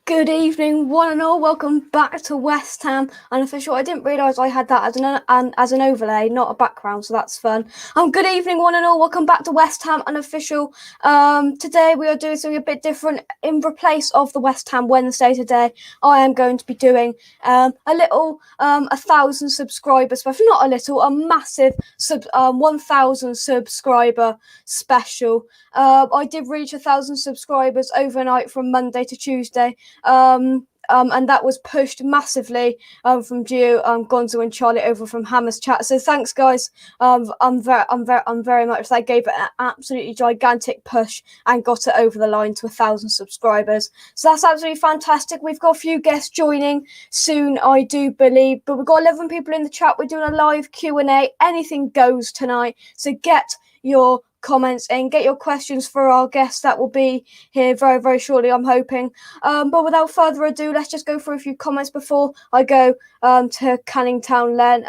Good evening, one and all. Welcome back to West Ham Unofficial. I didn't realise I had that as an overlay, not a background, so that's fun. Good evening, one and all. Welcome back to West Ham Unofficial. Today we are doing something a bit different. In replace of the West Ham Wednesday today, I am going to be doing a 1,000 subscriber special. Not a little, a massive 1,000 subscriber special. I did reach 1,000 subscribers overnight from Monday to Tuesday. And that was pushed massively from Gio, Gonzo, and Charlie over from Hammer's chat. So thanks, guys. I'm very much. They gave it an absolutely gigantic push and got it over the line to 1,000 subscribers. So that's absolutely fantastic. We've got a few guests joining soon, I do believe, but we've got 11 people in the chat. We're doing a live Q&A. Anything goes tonight. So get your comments and get your questions for our guests that will be here very, very shortly, I'm hoping. But without further ado, let's just go through a few comments before I go to Canning Town Len.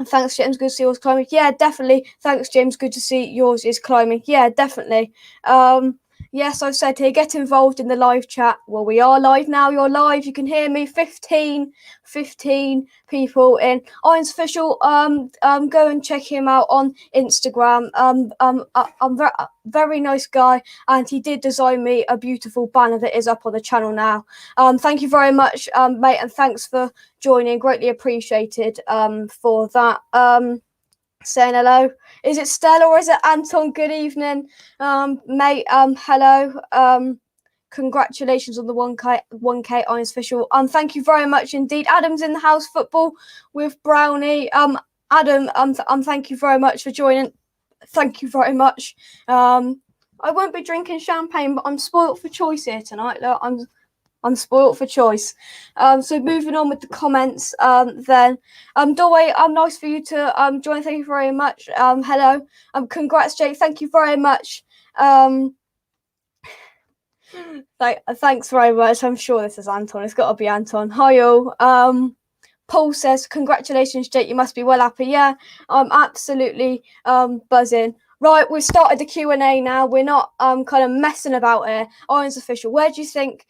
Thanks, James. Good to see yours climbing. Yeah, definitely. Thanks, James. Good to see yours is climbing. Yeah, definitely. Yes, I've said here, get involved in the live chat. Well, we are live now. You're live. You can hear me. 15 people in. Irons Official, go and check him out on Instagram. I'm very nice guy, and he did design me a beautiful banner that is up on the channel now. Thank you very much, mate, and thanks for joining. Greatly appreciated for that. Saying hello. Is it Stella or is it Anton? Good evening, mate. Hello. Congratulations on the 1K Irons Official. Thank you very much indeed. Adam's in the house. Football with Brownie. Adam. Thank you very much for joining. Thank you very much. I won't be drinking champagne, but I'm spoilt for choice here tonight. Look, I'm spoilt for choice. So moving on with the comments, then. Doorway, nice for you to join. Thank you very much. Hello. Congrats, Jake. Thank you very much. Thanks very much. I'm sure this is Anton. It's got to be Anton. Hi all. Paul says, congratulations, Jake. You must be well happy. Yeah, I'm absolutely buzzing. Right, we've started the Q&A now. We're not kind of messing about here. Irons Official, where do you think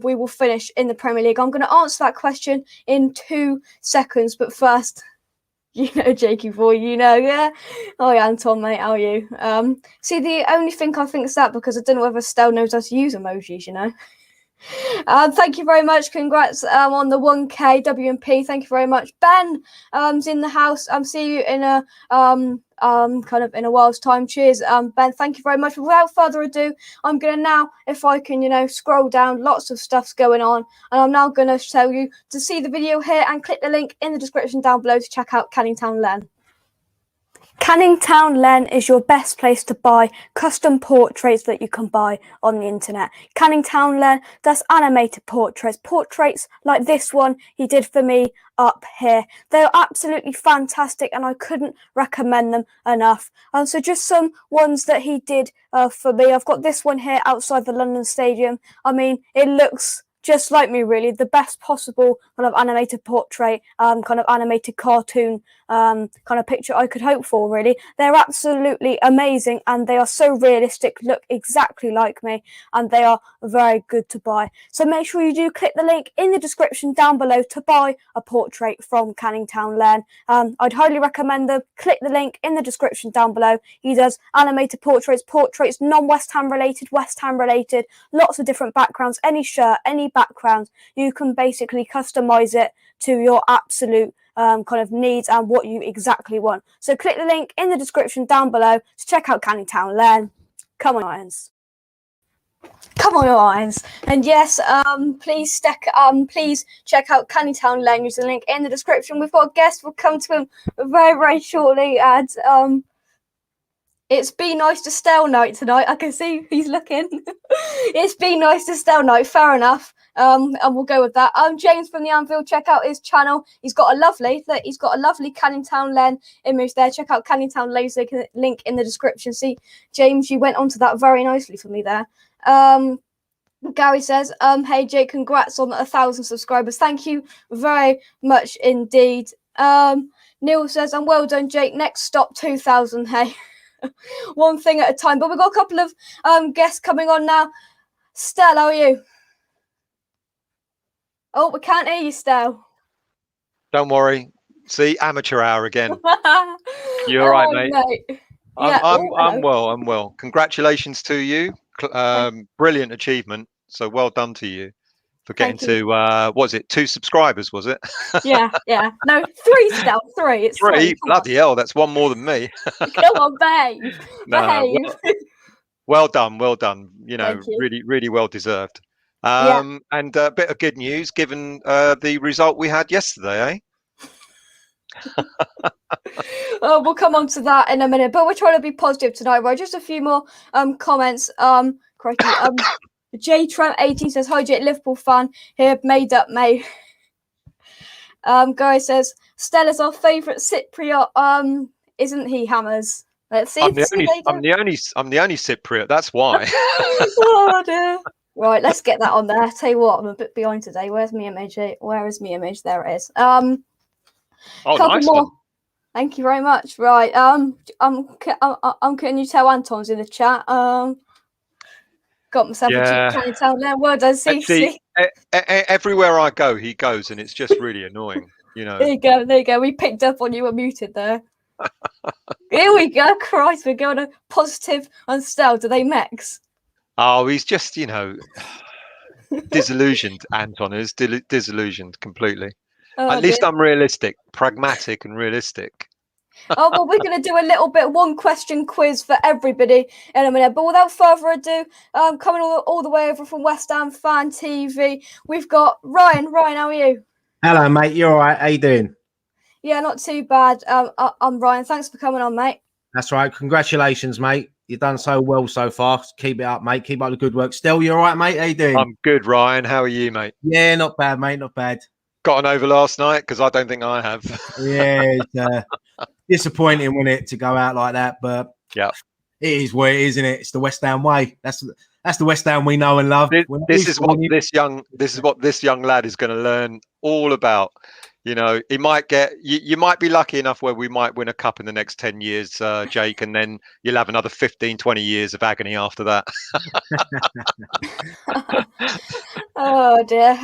we will finish in the Premier League? I'm going to answer that question in 2 seconds. But first, you know, Jakey boy, you know, yeah. Hi, Anton, mate, how are you? See, the only thing I think is that because I don't know whether Stell knows how to use emojis, you know. Thank you very much. Congrats on the 1K WMP. Thank you very much. Ben is in the house. See you in a kind of in a while's time. Cheers, Ben. Thank you very much. Without further ado, I'm gonna now, if I can, scroll down. Lots of stuff's going on, and I'm now gonna tell you to see the video here and click the link in the description down below to check out Canning Town Len. Canning Town Len is your best place to buy custom portraits that you can buy on the internet. Canning Town Len does animated portraits like this one he did for me up here. They're absolutely fantastic and I couldn't recommend them enough. So just some ones that he did for me. I've got this one here outside the London Stadium. I mean, it looks just like me, really. The best possible kind of animated portrait, kind of animated cartoon kind of picture I could hope for, really. They're absolutely amazing and they are so realistic, look exactly like me, and they are very good to buy. So make sure you do click the link in the description down below to buy a portrait from Canning Town Len. I'd highly recommend them. Click the link in the description down below. He does animated portraits, non-West Ham related, West Ham related, lots of different backgrounds, any shirt, any background. You can basically customize it to your absolute kind of needs and what you exactly want. So click the link in the description down below to check out Canning Town Len. Come on, Irons. Come on, Irons. And yes, please check out Canning Town Len. Use the link in the description. We've got a guest. We'll come to him very, very shortly. And it's been nice to Stell night tonight. I can see he's looking. It's been nice to Stell night. Fair enough. And we'll go with that. James from the Anvil, check out his channel. He's got a lovely Canning Town Len image there. Check out Canning Town Len's link in the description. See, James, you went onto that very nicely for me there. Gary says, hey Jake, congrats on 1,000 subscribers. Thank you very much indeed. Neil says, and well done, Jake. Next stop 2,000. Hey. One thing at a time. But we've got a couple of guests coming on now. Stella, how are you? Oh, we can't hear you still. Don't worry. See, amateur hour again. You all right, Hello, mate? Yeah. I'm Hello. well. I'm well. Congratulations to you. Brilliant achievement. So well done to you for getting Thank you. to was it 2 subscribers? Was it Yeah. No, 3 still. 3. It's 3. 3? Come on. Bloody hell, that's one more than me. Come on, behave. No, Behave. well done, well done. You know, Thank you. really, really well deserved. Yeah. And a bit of good news given the result we had yesterday, eh? We'll come on to that in a minute, but we're trying to be positive tonight, right? Just a few more comments. Crikey. J Trent 18 says, "Hi, Jake, Liverpool fan here. Made up, mate." Guy says, "Stella's our favourite Cypriot. Isn't he, Hammers?" Let's see. I'm the only Cypriot. That's why. Oh dear. Right, let's get that on there. Tell you what, I'm a bit behind today. Where's my image? Where is my image? There it is. Oh, couple nice more. one. Thank you very much. Right. Can you tell Anton's in the chat? Got myself a cheap Chinatown there. Well done, CC. Everywhere I go, he goes, and it's just really annoying. You know. There you go. We picked up on you were muted there. Here we go. Christ, we're going to positive and Stel. Do they mix? Oh, he's just, disillusioned. Anton is disillusioned completely. At least I'm realistic, pragmatic, and realistic. Oh, well, we're going to do a little bit one question quiz for everybody in a minute. But without further ado, coming all the way over from West Ham Fan TV, we've got Ryan. Ryan, how are you? Hello, mate. You all right? How you doing? Yeah, not too bad. I'm Ryan. Thanks for coming on, mate. That's right. Congratulations, mate. You've done so well so far. Keep it up, mate. Keep up the good work. Still, you all right, mate? How you doing? I'm good, Ryan. How are you, mate? Yeah, not bad, mate. Not bad. Got an over last night? Because I don't think I have. Yeah, it's disappointing, wasn't it, to go out like that? But yeah, it is what it is, isn't it? It's the West Ham way. That's the West Ham we know and love. This is what this young lad is going to learn all about. He might get. You might be lucky enough where we might win a cup in the next 10 years, Jake, and then you'll have another 15, 20 years of agony after that. Oh dear.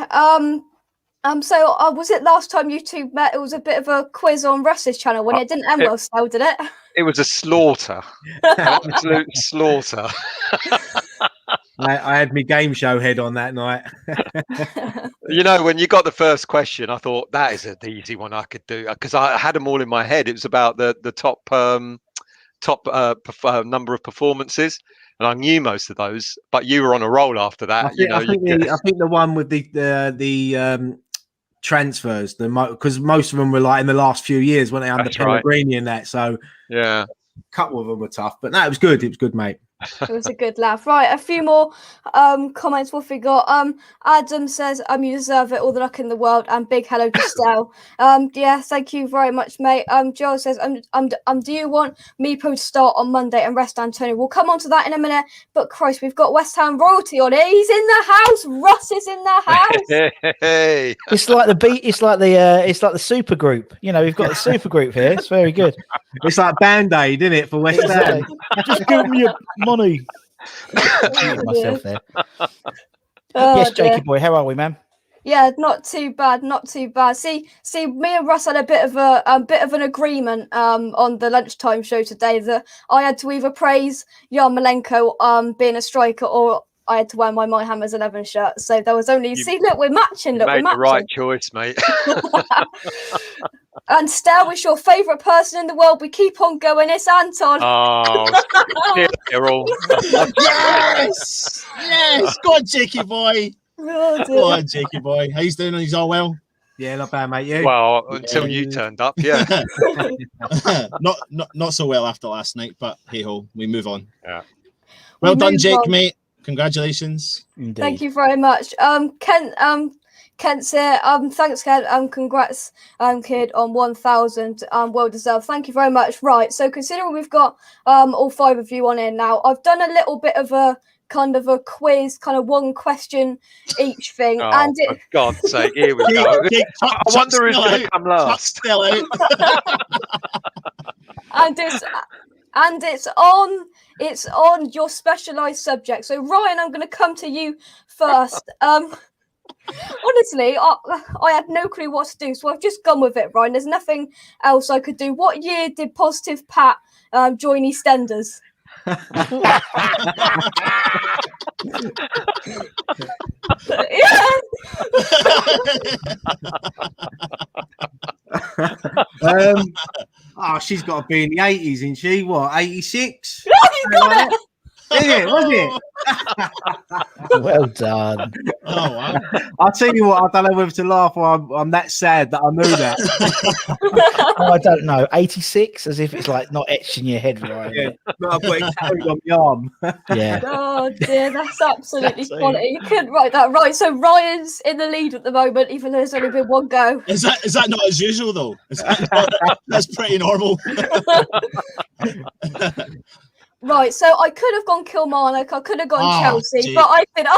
So was it last time you two met? It was a bit of a quiz on Russ's channel when it didn't end well, Stel, did it? It was a slaughter, an absolute slaughter. I had my game show head on that night. When you got the first question, I thought that is an easy one I could do because I had them all in my head. It was about the top number of performances, and I knew most of those. But you were on a roll after that. I think the one with the transfers, because most of them were like in the last few years when they under Pellegrini and that. So yeah, a couple of them were tough, but no, it was good. It was good, mate. It was a good laugh. Right, a few more comments. What we got? Adam says, you deserve it. All the luck in the world. And big hello to Stel. Yeah, thank you very much, mate. Joel says, do you want Meepo to start on Monday and rest Antonio? We'll come on to that in a minute. But Christ, we've got West Ham royalty on it. He's in the house. Russ is in the house. Hey. It's like the beat. It's like the super group. We've got the super group here. It's very good. It's like Band-Aid, isn't it, for West Ham? Just give me your money. Myself there. Yes, Jakey boy, how are we, man? Yeah, not too bad, not too bad. See, me and Russ had a bit of an agreement on the lunchtime show today that I had to either praise Yarmolenko being a striker or I had to wear my Hammers 11 shirt. So there was only look, we're matching. Look, we're matching. The right choice, mate. And Stel is your favourite person in the world. We keep on going. It's Anton. Oh, you're all. Yes, go on, Jakey boy. Go on, Jakey boy. How he's doing? He's all well. Yeah, not bad, mate. You? Well, until you turned up, yeah. not so well after last night, but hey ho, we move on. Yeah. Well done, Jake, mate. Congratulations. Indeed. Thank you very much. Kent's here. Thanks, Kent. Congrats, kid, on 1,000. Well deserved. Thank you very much. Right. So considering we've got all 5 of you on here now, I've done a little bit of a kind of a quiz, kind of one question each thing. Oh, and for God's sake, here we go. I wonder who's going to come last. and it's on your specialised subject. So Ryan, I'm going to come to you first. Honestly, I had no clue what to do, so I've just gone with it, Ryan. There's nothing else I could do. What year did Positive Pat join EastEnders? Yeah. She's got to be in the 80s, isn't she? What, 86? You got it. Is it? Was it? Well done. Oh wow! I'll tell you what, I don't know whether to laugh or I'm that sad that I knew that. Oh, I don't know. 86, as if it's like not etched in your head, right? Yeah, but I've got it tattooed on my arm. Yeah. Oh dear, that's absolutely quality. You couldn't write that right. So Ryan's in the lead at the moment, even though there's only been one go. Is that not as usual though? That's pretty normal. Right, so I could have gone Kilmarnock, I could have gone Chelsea, gee. but I didn't.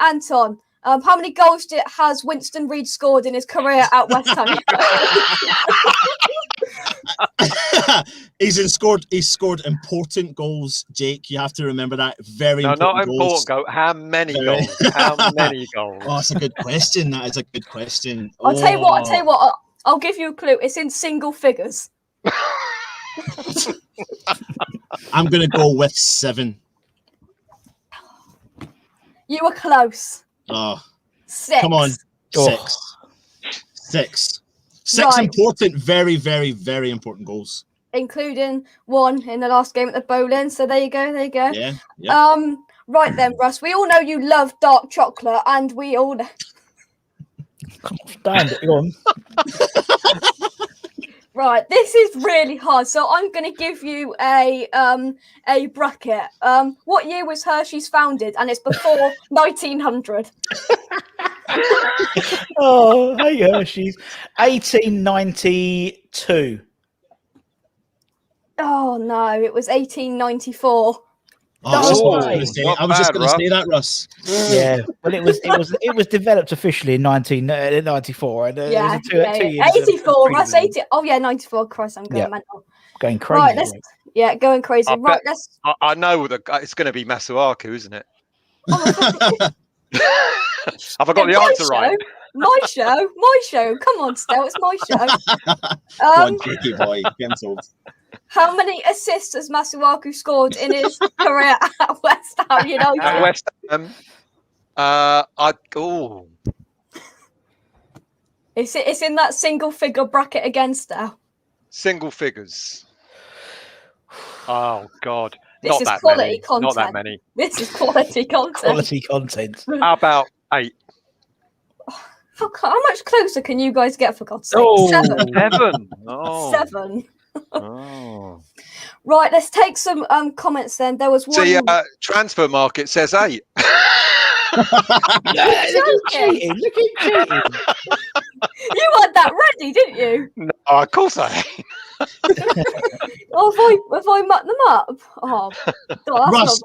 Anton, how many goals has Winston Reid scored in his career at West Ham? He's scored important goals, Jake. You have to remember that. Very No, important not goals. important goal. How many goals? How many goals? Oh, that's a good question. That is a good question. I'll tell you what, I'll give you a clue. It's in single figures. I'm going to go with 7. You were close. Oh, 6. come on. Oh. 6. 6 Right. important, very, very, very important goals. Including one in the last game at the Boleyn. So there you go. Yeah. Right then, Russ. We all know you love dark chocolate, and we all know. Come on, stand it. Go on. Right, this is really hard. So I'm going to give you a bracket. What year was Hershey's founded? And it's before 1900. Oh, hey, Hershey's. 1892. Oh no, it was 1894. I was just going to say that, Russ. Yeah, well, it was developed officially in 1994, and Yeah, it was 2 years. 84. Russ 80. Oh yeah, 94. Christ, I'm going mental. Going crazy. Right, going crazy. I know it's going to be Masuaku, isn't it? Have I got the answer right? My show. Come on, Stel, it's my show. Come on, Jakey boy, cancelled. How many assists has Masuaku scored in his career at West Ham United? At West Ham, It's in that single figure bracket again, Stel. Single figures. Oh God, This not is that quality many. content. Not that many. This is quality content. Quality content. How about 8? How much closer can you guys get, for God's sake? Oh. 7. 7. Oh. 7. Oh. Right, let's take some comments then. There was one. See, transfer market says 8. Look at cheating. You had that ready, didn't you? No, of course I ain't. Oh, have I mucked them up? Oh,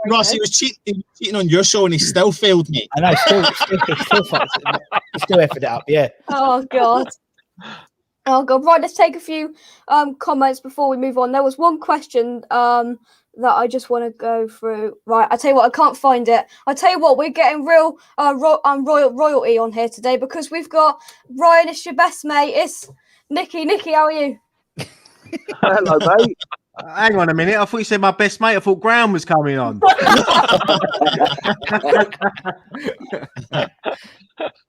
Russ, he was cheating on your show and he still failed me. I know, still effed it up, yeah. Oh God. Right, let's take a few comments before we move on. There was one question that I just want to go through. Right, I tell you what, I can't find it. I tell you what, we're getting real royalty on here today because we've got Ryan, it's your best mate. It's Nikki. Nikki, how are you? Hello, mate. Hang on a minute. I thought you said my best mate. I thought Graham was coming on.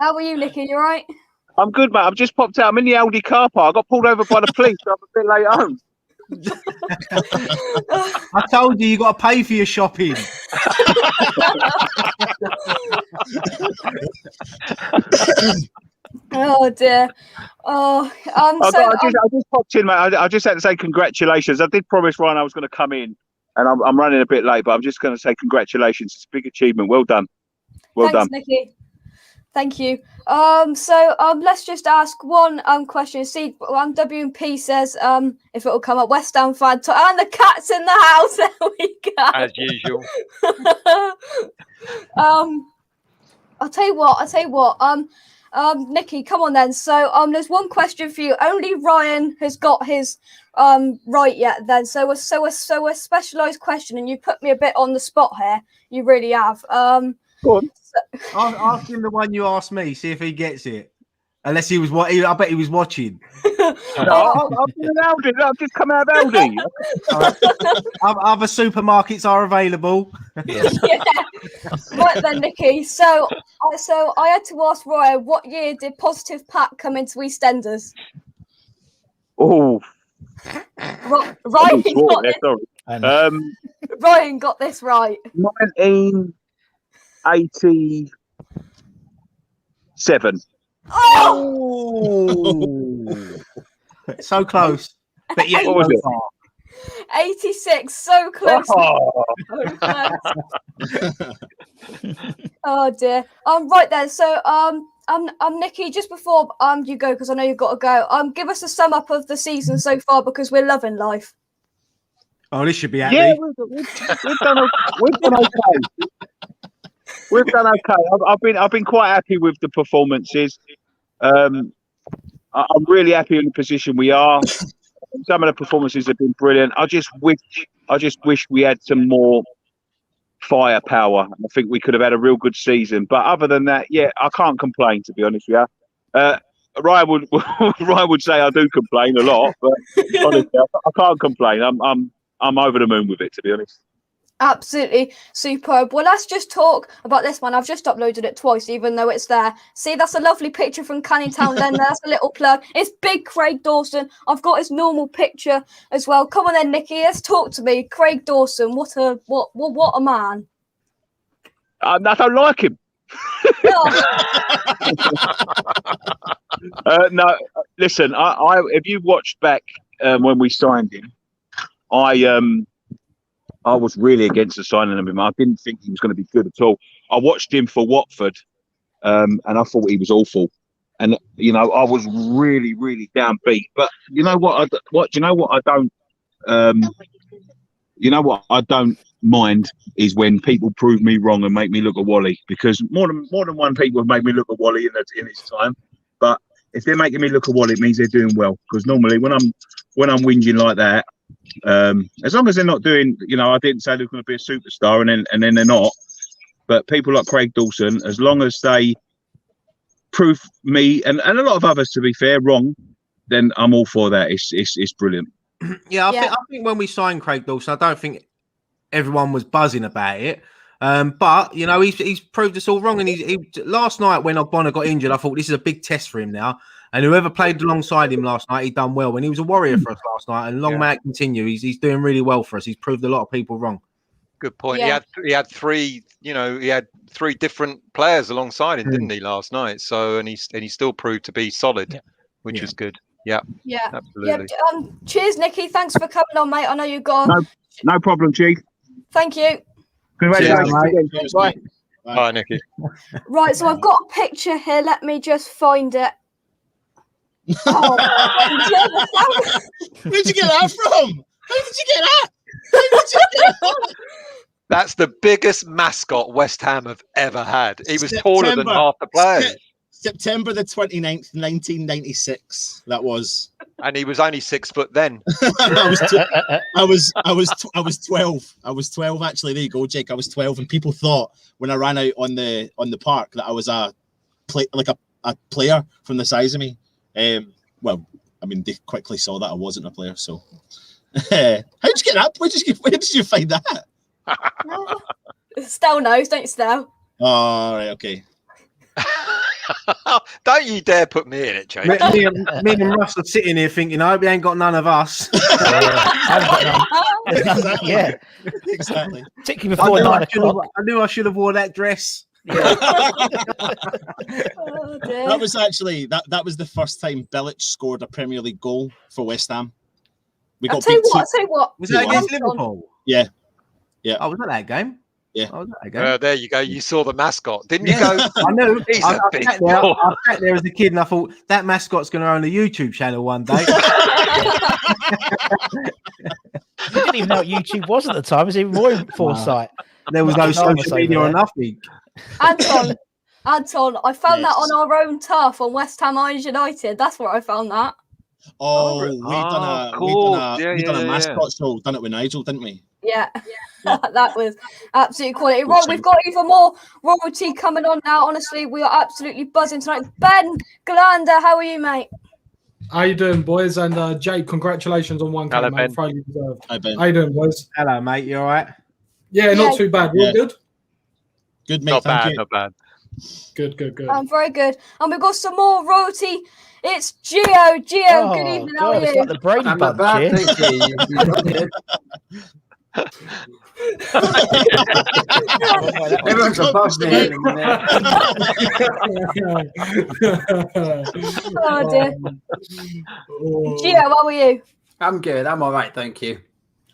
How are you, Nikki? You all right? I'm good, mate. I've just popped out. I'm in the Aldi car park. I got pulled over by the police. So I'm a bit late home. I told you got to pay for your shopping. Oh dear. Oh, I just popped in, mate. I just had to say congratulations. I did promise Ryan I was going to come in, and I'm running a bit late, but I'm just going to say congratulations. It's a big achievement. Well done. Well Thanks, done, Nikki. Thank you. Let's just ask one question. See, W&P says if it will come up, West Ham fan, and the cat's in the house. There we go. As usual. I'll tell you what. Nikki, come on then. So there's one question for you. Only Ryan has got his right yet. Then so a specialised question, and you put me a bit on the spot here. You really have. Go on. Ask him the one you asked me. See if he gets it. Unless he was what? I bet he was watching. No, I've been in Aldi. I've just come out of Aldi. Other supermarkets are available. Yes. Yeah. Right then, Nikki. So I had to ask Ryan, what year did Positive Pat come into EastEnders? Oh, Ryan got yeah, this, sorry. Ryan got this right. 1987. Oh, So close. But yet, What was it? 86. So close. Oh. So close. Oh dear. Right then. So Nikki, just before you go, because I know you've got to go. Give us a sum up of the season so far, because we're loving life. Oh, this should be happy. Yeah, we've done okay. We've done okay. I've been quite happy with the performances. I'm really happy in the position we are. Some of the performances have been brilliant. I just wish we had some more firepower. I think we could have had a real good season. But other than that, yeah, I can't complain, to be honest with you. Ryan would say I do complain a lot, but honestly, I can't complain. I'm over the moon with it, to be honest. Absolutely superb. Well, let's just talk about this one. I've just uploaded it twice, even though it's there. See, that's a lovely picture from Canning Town. Then that's a little plug. It's big Craig Dawson. I've got his normal picture as well. Come on then, Nikki. Let's talk to me. Craig Dawson. What a man. I don't like him. No, listen. I if you watched back when we signed him, I was really against the signing of him. I didn't think he was going to be good at all. I watched him for Watford, and I thought he was awful. And I was really, really downbeat. But you know what? I don't mind is when people prove me wrong and make me look a Wally, because more than one people have made me look a Wally in its time. But if they're making me look a Wally, it means they're doing well. Because normally when I'm whinging like that, as long as they're not doing, I didn't say they're going to be a superstar and then they're not. But people like Craig Dawson, as long as they prove me and a lot of others, to be fair, wrong, then I'm all for that. It's brilliant. Yeah, I think when we signed Craig Dawson, I don't think everyone was buzzing about it. But he's proved us all wrong. And he last night when Ogbonna got injured, I thought this is a big test for him now. And whoever played alongside him last night, he done well. When he was a warrior for us last night, and long may it continue. He's doing really well for us. He's proved a lot of people wrong. Good point. Yeah. He had three. He had three different players alongside him, didn't he, last night? So and he still proved to be solid, which is good. Yeah. Yeah. Absolutely. Yeah. Cheers, Nikki. Thanks for coming on, mate. I know you've got. No problem, Chief. Thank you. Congratulations. Bye, Nikki. Right, so I've got a picture here. Let me just find it. Oh, where'd you get that from? How did you get that? That's the biggest mascot West Ham have ever had. He was taller than half the players. September the 29th, 1996. That was. And he was only 6 foot then. I was 12. I was 12 actually. There you go, Jake. I was 12, and people thought when I ran out on the park that I was a player from the size of me. Well, I mean, they quickly saw that I wasn't a player. So, how'd you get that? Where did you find that? Stell knows, don't you, Stell? Oh, right, okay. Don't you dare put me in it, Jake. Me and Russ are sitting here thinking, I hope he ain't got none of us. Yeah, exactly. Particularly before 9 o'clock. I knew I should have wore that dress. Yeah. That was actually that was the first time Bilic scored a Premier League goal for West Ham. We got I'll tell you what. Was that against Liverpool? Yeah. Oh, was that game? Yeah. Oh, was that game? There you go. You saw the mascot, didn't you? Go. I knew. He's I a big sat there as a kid, and I thought that mascot's going to own a YouTube channel one day. You didn't even know what YouTube was at the time. It was even more foresight. There was no social media or nothing. Anton, I found that on our own turf on West Ham United. That's where I found that. Oh, we done a mascot show. Done it with Nigel, didn't we? Yeah. That was absolutely quality. Right, we've got even more royalty coming on now. Honestly, we are absolutely buzzing tonight. Ben Glander, how are you, mate? How you doing, boys? And Jake, congratulations on 1K, Hello, mate. Ben. Thoroughly deserved. Hi, Ben. How you doing, boys? Hello, mate. You all right? Yeah, not too bad. You're Yeah. good? Good, mate. Not Thank bad, you. not bad. Good. Very good. And we've got some more royalty. It's Gio. Gio, good evening. How God, are it's you? like the Brady I'm not Bunch bad, here. thank you. Everyone's above me at the minute. Oh, dear. Gio, how are you? I'm good. I'm all right, thank you.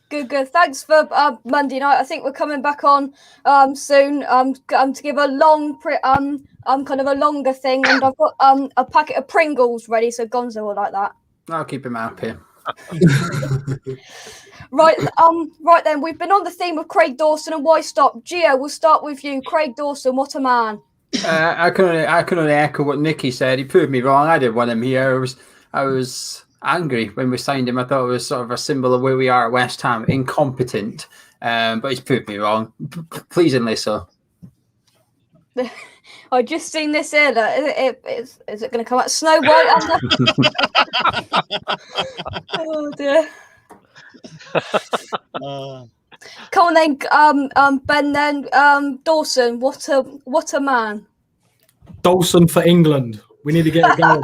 Good. Thanks for Monday night. I think we're coming back on soon to give a long kind of a longer thing, and I've got a packet of Pringles ready, so Gonzo will like that. I'll keep him happy. Right then, we've been on the theme of Craig Dawson and why stop. Gio, we'll start with you. Craig Dawson, what a man. I can only echo what Nicky said. He proved me wrong. I didn't want him here. I was angry when we signed him. I thought it was sort of a symbol of where we are at West Ham, incompetent. But he's proved me wrong, pleasingly so. I just seen this here. Is it going to come out Snow White? Oh dear. Come on then, Ben. Then Dawson. What a man. Dawson for England. We need to get it going.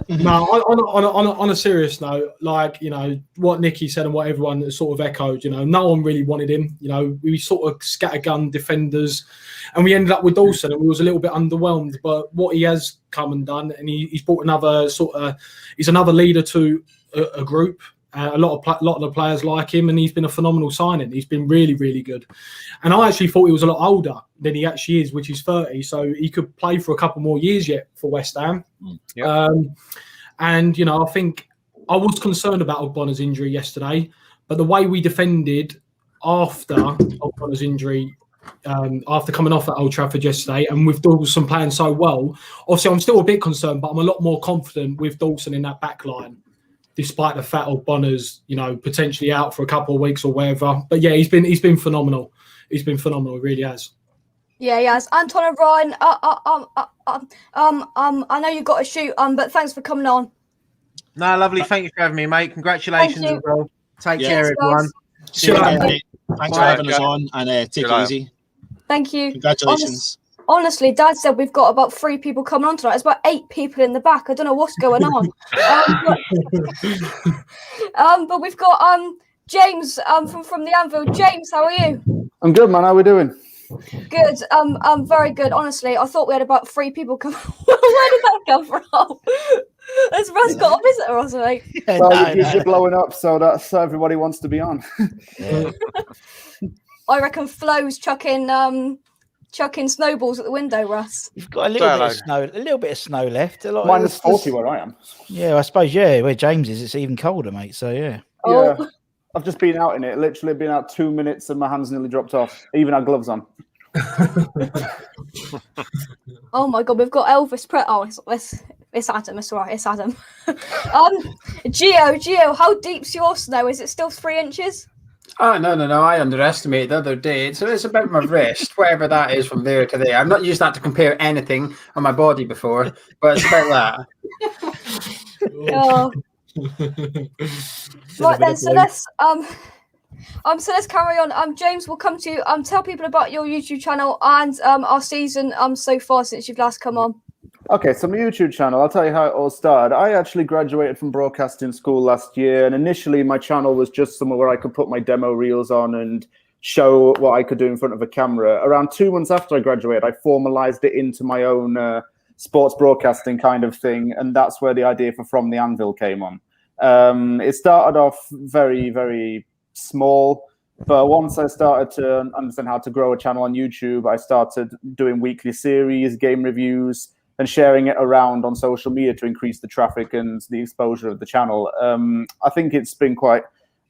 No, on a serious note, like, you know, what Nicky said and what everyone sort of echoed, you know, no one really wanted him. You know, we sort of scattergun defenders, and we ended up with Dawson, and we was a little bit underwhelmed. But what he has come and done, and he's brought another he's another leader to a group. A lot of the players like him, and he's been a phenomenal signing. He's been really, really good. And I actually thought he was a lot older than he actually is, which is 30. So he could play for a couple more years yet for West Ham. Yep. And, you know, I think I was concerned about Ogbonna's injury yesterday, but the way we defended after Ogbonna's injury, after coming off at Old Trafford yesterday, and with Dawson playing so well, obviously I'm still a bit concerned, but I'm a lot more confident with Dawson in that back line, despite the fact Ogbonna's, you know, potentially out for a couple of weeks or whatever. But yeah, he's been phenomenal. He's been phenomenal. He really has. Yeah, he has. Anton and Ryan, I know you've got to shoot, but thanks for coming on. No, lovely. Thank you for having me, mate. Congratulations as well. Take care, everyone. Thanks for having us on, and take it easy. Thank you. Congratulations. Honestly, Dad said we've got about 3 people coming on tonight. There's about 8 people in the back. I don't know what's going on. But we've got James from the Anvil. James, how are you? I'm good, man. How are we doing? Good. Very good. Honestly, I thought we had about 3 people come. Where did that come from? Has Russ got a visitor or something? Yeah, well, you're blowing up, so that's everybody wants to be on. Yeah. I reckon Flo's chucking snowballs at the window, Russ. You've got a little bit of snow left. Minus 40 where I am. Yeah, I suppose, yeah, where James is, it's even colder, mate. So, yeah. Oh. Yeah. I've just been out in it. Literally been out 2 minutes and my hands nearly dropped off. Even had gloves on. Oh, my God. We've got Elvis Presley. Oh, it's Adam. It's all right. It's Adam. Gio, how deep's your snow? Is it still 3 inches? Oh, no. I underestimated the other day. So it's about my wrist, whatever that is from there to there. I've not used that to compare anything on my body before, but it's about that. Oh. Right then, so let's carry on. James, we'll come to you. Tell people about your YouTube channel and our season so far since you've last come on. Okay, so my YouTube channel, I'll tell you how it all started. I actually graduated from broadcasting school last year, and initially my channel was just somewhere where I could put my demo reels on and show what I could do in front of a camera. Around 2 months after I graduated, I formalized it into my own sports broadcasting kind of thing, and that's where the idea for From the Anvil came on. It started off very, very small, but once I started to understand how to grow a channel on YouTube, I started doing weekly series, game reviews, and sharing it around on social media to increase the traffic and the exposure of the channel. I think it's been quite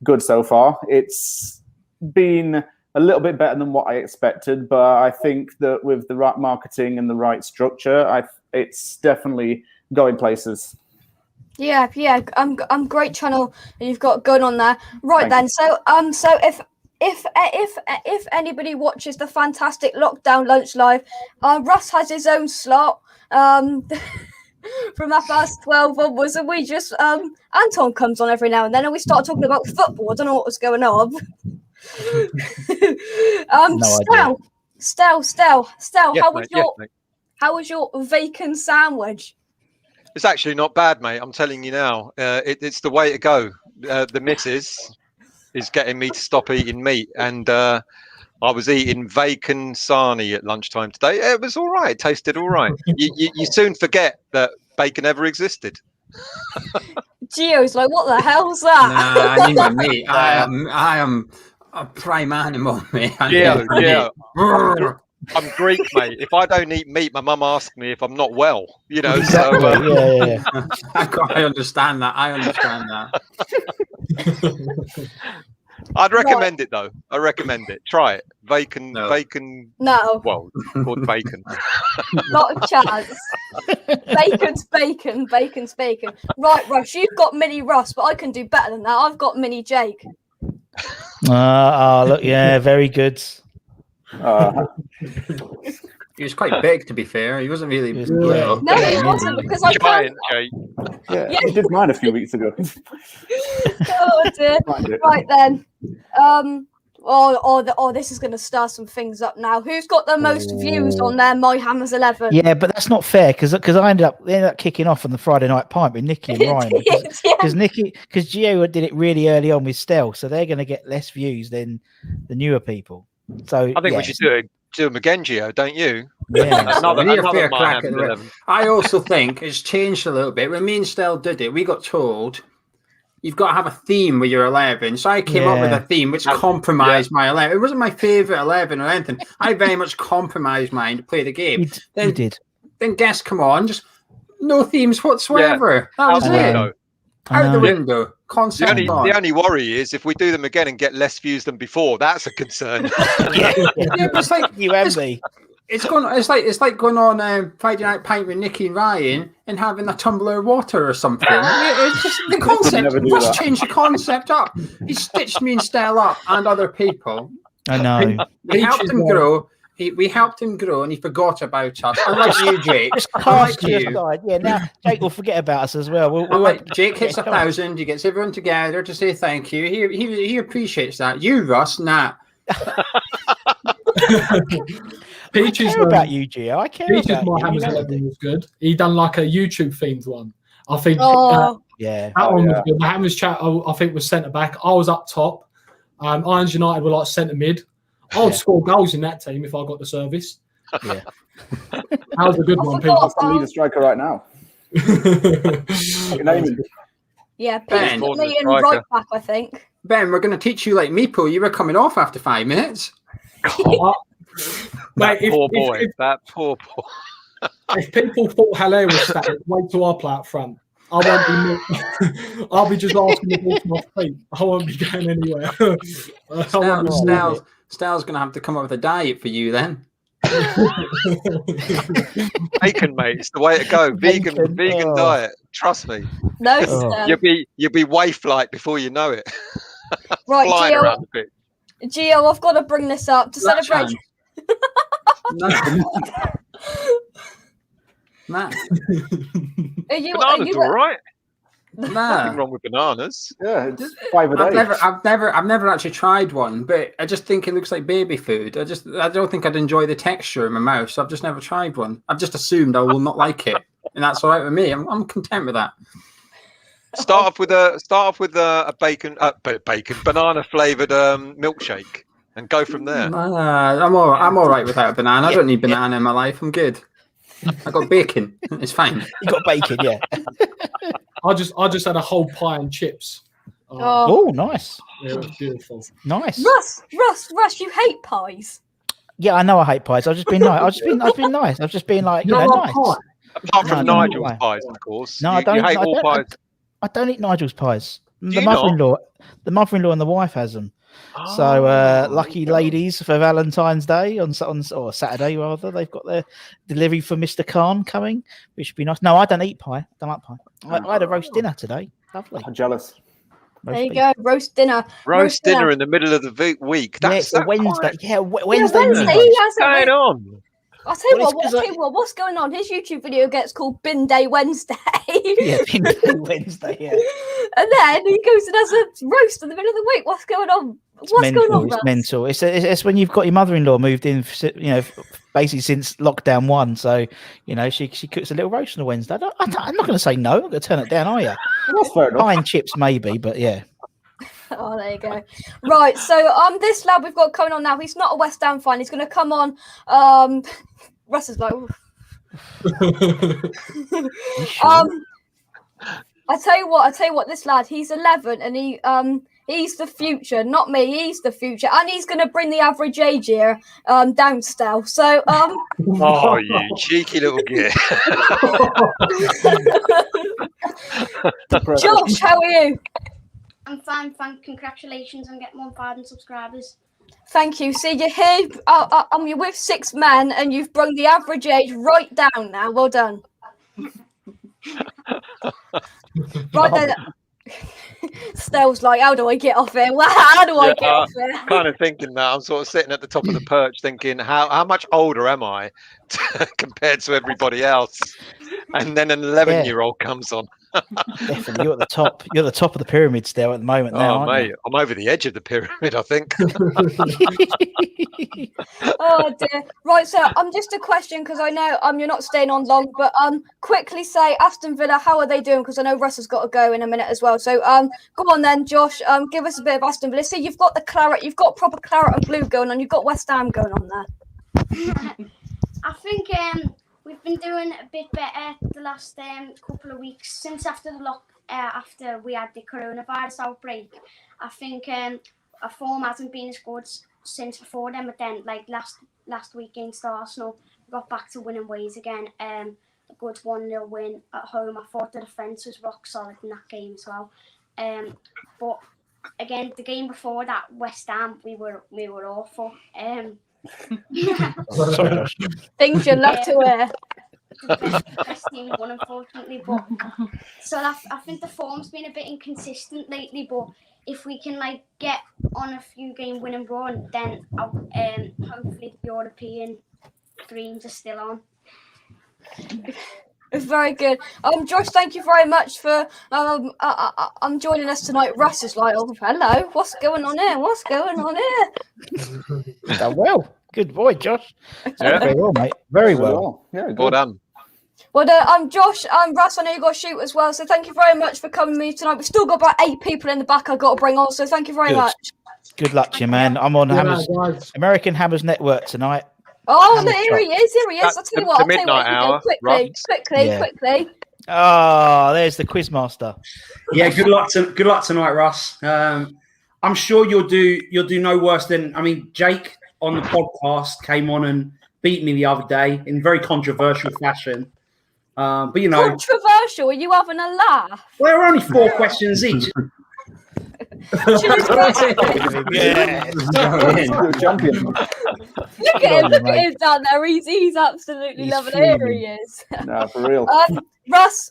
good so far. It's been a little bit better than what I expected, but I think that with the right marketing and the right structure, it's definitely going places. Yeah. Great channel you've got going on there. Right then, so if if anybody watches the fantastic lockdown lunch live, Russ has his own slot from 12 onwards, and we just Anton comes on every now and then, and we start talking about football. I don't know what was going on. Stel, Yes, mate. how was your bacon sandwich? It's actually not bad, mate. I'm telling you now. It's the way to go. The missus is getting me to stop eating meat, and I was eating bacon sarnie at lunchtime today. It was all right. It tasted all right. You soon forget that bacon ever existed. Gio's like, what the hell's that? Nah, I need my meat. I am a prime animal, mate. Gio. I'm Greek, mate. If I don't eat meat, my mum asks me if I'm not well. You know, so yeah. I understand that. I'd recommend it though. I recommend it. Try it. Bacon. No. Well, it's called bacon. Not a chance. Bacon's bacon. Bacon's bacon. Right, Russ, you've got mini Russ, but I can do better than that. I've got mini Jake. Look, yeah, very good. He was quite big, to be fair. He wasn't really little. No, he wasn't, because I can't. Yeah, I did mine a few weeks ago. Oh dear. Right then. This is going to stir some things up now. Who's got the most views on their My Hammers 11? Yeah, but that's not fair because they ended up kicking off on the Friday night pint with Nikki and Ryan because Gio did it really early on with Stel, so they're going to get less views than the newer people. So I think we should do them again, Gio, don't you? Yeah. another fair My crack Hammers at 11. I also think it's changed a little bit. When me and Stel did it, we got told you've got to have a theme with your 11. So I came up with a theme which compromised my 11. It wasn't my favourite 11 or anything. I very much compromised mine to play the game. You did. Then guests come on, just no themes whatsoever. That was it. Out the window. Concept. The only worry is if we do them again and get less views than before. That's a concern. It's like you and me. It's like going on Friday Night Pint with Nicky and Ryan and having a tumbler of water or something. It's just the concept. Let's change the concept up. He stitched me and Stel up and other people. I know. We helped him grow. We helped him grow, and he forgot about us. Unlike you, Jake. Unlike you. Yeah, now Jake will forget about us as well. Jake hits 1,000. He gets everyone together to say thank you. He appreciates that. You, Russ, nah. Peaches, I care about you, Gio. I care Peaches about My you. Hammers 11 was good. He done like a YouTube themed one. I think Oh. that one was good. The Hammers chat, I think, was centre back. I was up top. Irons United were like centre mid. I would score goals in that team if I got the service. Yeah. That was a good one, Peaches. That's the leader striker right now. Yeah, Peaches put me in right back, I think. Ben, we're going to teach you like Meeple. You were coming off after 5 minutes. Mate, that poor boy. If people thought Halle was static, wait till I play up front. I won't be. I'll be just asking the ball to my feet. I won't be going anywhere. Stel's going to have to come up with a diet for you then. Bacon, mate. It's the way to go. Vegan diet. Trust me. No, Stel. You'll be waif-like before you know it. Right, Flying around the pitch. Gio, I've got to bring this up to celebrate. Nah. Bananas all right. Nah. Nothing wrong with bananas. Yeah, it's 5 a day. I've never actually tried one, but I just think it looks like baby food. I don't think I'd enjoy the texture in my mouth, so I've just never tried one. I've just assumed I will not like it, and that's all right with me. I'm content with that. Start off with a banana flavored milkshake, and go from there. I'm all right without a banana. I don't need banana in my life. I'm good. I got bacon. It's fine. You got bacon, yeah. I just had a whole pie and chips. Oh, nice. Yeah, it was beautiful. Nice. Russ, you hate pies. Yeah, I know I hate pies. I've just been nice. I've been nice. I've just been like, nice. Apart from Nigel's pies, of course. No, you hate all pies. I don't eat Nigel's pies. The mother-in-law and the wife has them. Oh. So lucky ladies for Valentine's Day on Saturday rather. They've got their delivery for Mr. Khan coming, which would be nice. No, I don't eat pie. I don't like pie. I had a roast dinner today. Lovely. I'm jealous. There you go, roast dinner. Roast dinner in the middle of the week. That's a Wednesday. Wednesday. Wednesday. What's going on? I'll tell you what's going on. His YouTube video gets called Bin Day Wednesday. Yeah, Bin Day Wednesday, yeah. And then he goes and has a roast in the middle of the week. What's going on? It's mental. It's when you've got your mother-in-law moved in, basically since lockdown 1. So, she cooks a little roast on a Wednesday. I'm not going to say no. I'm going to turn it down, are you? That's fair enough. Pie and chips, maybe, but yeah. Oh, there you go. Right, so this lad we've got coming on now, he's not a West Ham fan. He's going to come on. Russ is like, I tell you what, this lad, he's 11 and he's the future, not me. He's the future, and he's going to bring the average age here down still. So, oh, you cheeky little git. Josh, how are you? I'm fine, congratulations on getting 1,000 subscribers. Thank you. See, you're here. You're with 6 men, and you've brought the average age right down now. Well done. Right then. Stell's like, how do I get off here? How do I get off here? Kind of thinking that. I'm sort of sitting at the top of the perch thinking, how much older am I compared to everybody else? And then an 11-year-old comes on. Definitely, you're at the top. You're at the top of the pyramid still at the moment. Now, mate, I'm over the edge of the pyramid, I think. Oh dear. Right, so just a question because I know you're not staying on long, but quickly say Aston Villa, how are they doing? Because I know Russ has got to go in a minute as well. So go on then, Josh. Give us a bit of Aston Villa. See, you've got the claret, you've got proper claret and blue going on. You've got West Ham going on there. I think we've been doing a bit better the last couple of weeks since after we had the coronavirus outbreak. I think our form hasn't been as good since before then, but then like last week against Arsenal, we got back to winning ways again. A good 1-0 win at home. I thought the defence was rock solid in that game as well. But again, the game before that, West Ham, we were awful. Things you love to wear. The best team won, unfortunately, but so I think the form's been a bit inconsistent lately. But if we can get on a few game winning run, then hopefully the European dreams are still on. It's very good. Josh, thank you very much for joining us tonight. Russ is like, oh, hello, what's going on here? What's going on here? Well, good boy, Josh. Yeah. Very well, mate. Very well. Yeah, good. Well done. Well, Josh, Russ, I know you got to shoot as well, so thank you very much for coming with me tonight. We've still got about 8 people in the back I've got to bring on, so thank you very much. Good luck to you, man. I'm on American Hammers Network tonight. Oh, here he is. I'll tell you what. The midnight hour. Quickly. Oh, there's the quizmaster. Yeah, good luck tonight, Russ. I'm sure you'll do no worse than Jake on the podcast came on and beat me the other day in very controversial fashion. But controversial? Are you having a laugh? Well, there are only 4 questions each. Champion. Look at him down there. He's absolutely loving it. Here he is. Nah, for real. Russ,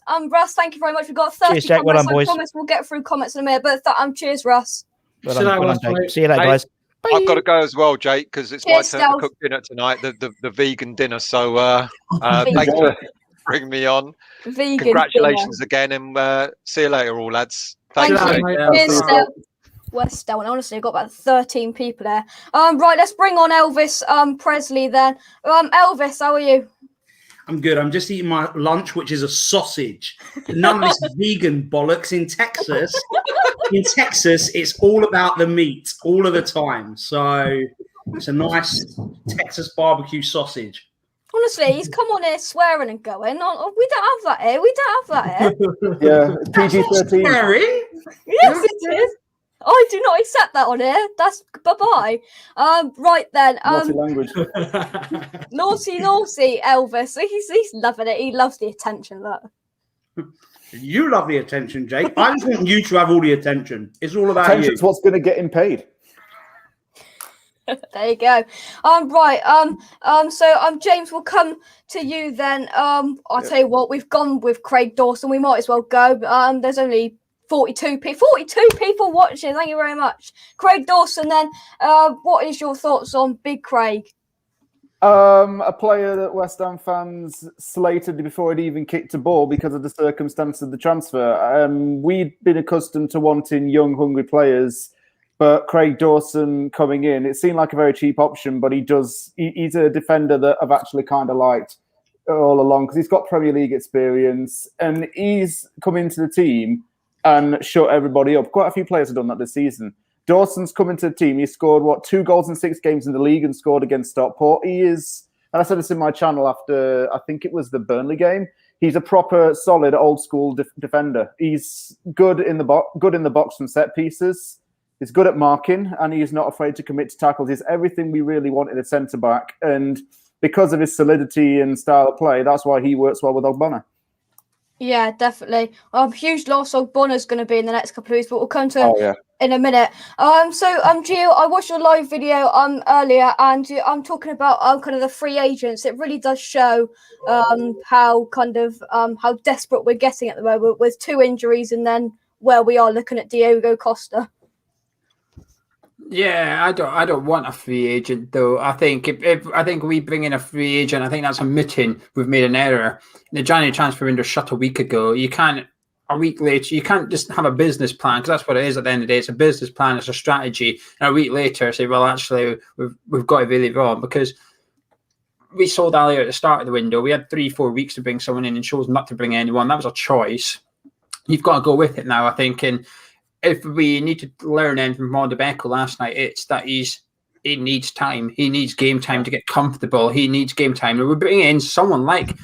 thank you very much. We've got 30 cheers, Jack. comments. Well done, boys. I promise we'll get through comments in a minute. But cheers, Russ. Well done, Jake. See you later, guys. Bye. I've got to go as well, Jake, because it's my turn to cook dinner tonight, the vegan dinner. So thanks for bringing me on. Vegan Congratulations dinner. again, and see you later, all lads. Thanks. Cheers, West Down. Honestly, I've got about 13 people there. Right, let's bring on Elvis Presley then. Elvis, how are you? I'm good. I'm just eating my lunch, which is a sausage. None of this vegan bollocks in Texas. In Texas, it's all about the meat all of the time. So it's a nice Texas barbecue sausage. Honestly, he's come on here swearing and going. Oh, we don't have that here. We don't have that here. Yeah, PG-13. Swearing? Yes, it is. I do not accept that on here. That's bye-bye. Right then. Naughty language. Naughty Elvis. He's loving it. He loves the attention. Look. You love the attention, Jake. I just want you to have all the attention. It's all about Attention's you. what's going to get him paid. There you go. Right. So James, will come to you then. I'll tell you what, we've gone with Craig Dawson. We might as well go. There's only 42 people watching. Thank you very much. Craig Dawson, then, what is your thoughts on Big Craig? A player that West Ham fans slated before he'd even kicked a ball because of the circumstance of the transfer. We'd been accustomed to wanting young, hungry players, but Craig Dawson coming in, it seemed like a very cheap option, but he's a defender that I've actually kind of liked all along because he's got Premier League experience and he's come into the team and shut everybody up. Quite a few players have done that this season. Dawson's come into the team. He scored, 2 goals in 6 games in the league and scored against Stockport. He is, and I said this in my channel after, I think it was the Burnley game, he's a proper, solid, old-school defender. He's good in the box from set pieces. He's good at marking, and he's not afraid to commit to tackles. He's everything we really want in a centre-back. And because of his solidity and style of play, that's why he works well with Ogbonna. Yeah, definitely. Huge loss. Ogbonna's going to be in the next couple of weeks, but we'll come to in a minute. Gio, I watched your live video earlier, and I'm talking about kind of the free agents. It really does show how desperate we're getting at the moment with 2 injuries, and then where we are looking at Diogo Costa. Yeah, I don't want a free agent though. I think if we bring in a free agent, I think that's admitting we've made an error. The January transfer window shut a week ago. You can't a week later. You can't just have a business plan because that's what it is at the end of the day. It's a business plan. It's a strategy. And a week later, say, well, actually, we've got it really wrong because we sold Ali at the start of the window. We had 3-4 weeks to bring someone in and chose not to bring anyone. That was a choice. You've got to go with it now, I think. And if we need to learn anything from Odebeko last night, it's that he needs time. He needs game time to get comfortable. He needs game time. And we're bringing in someone like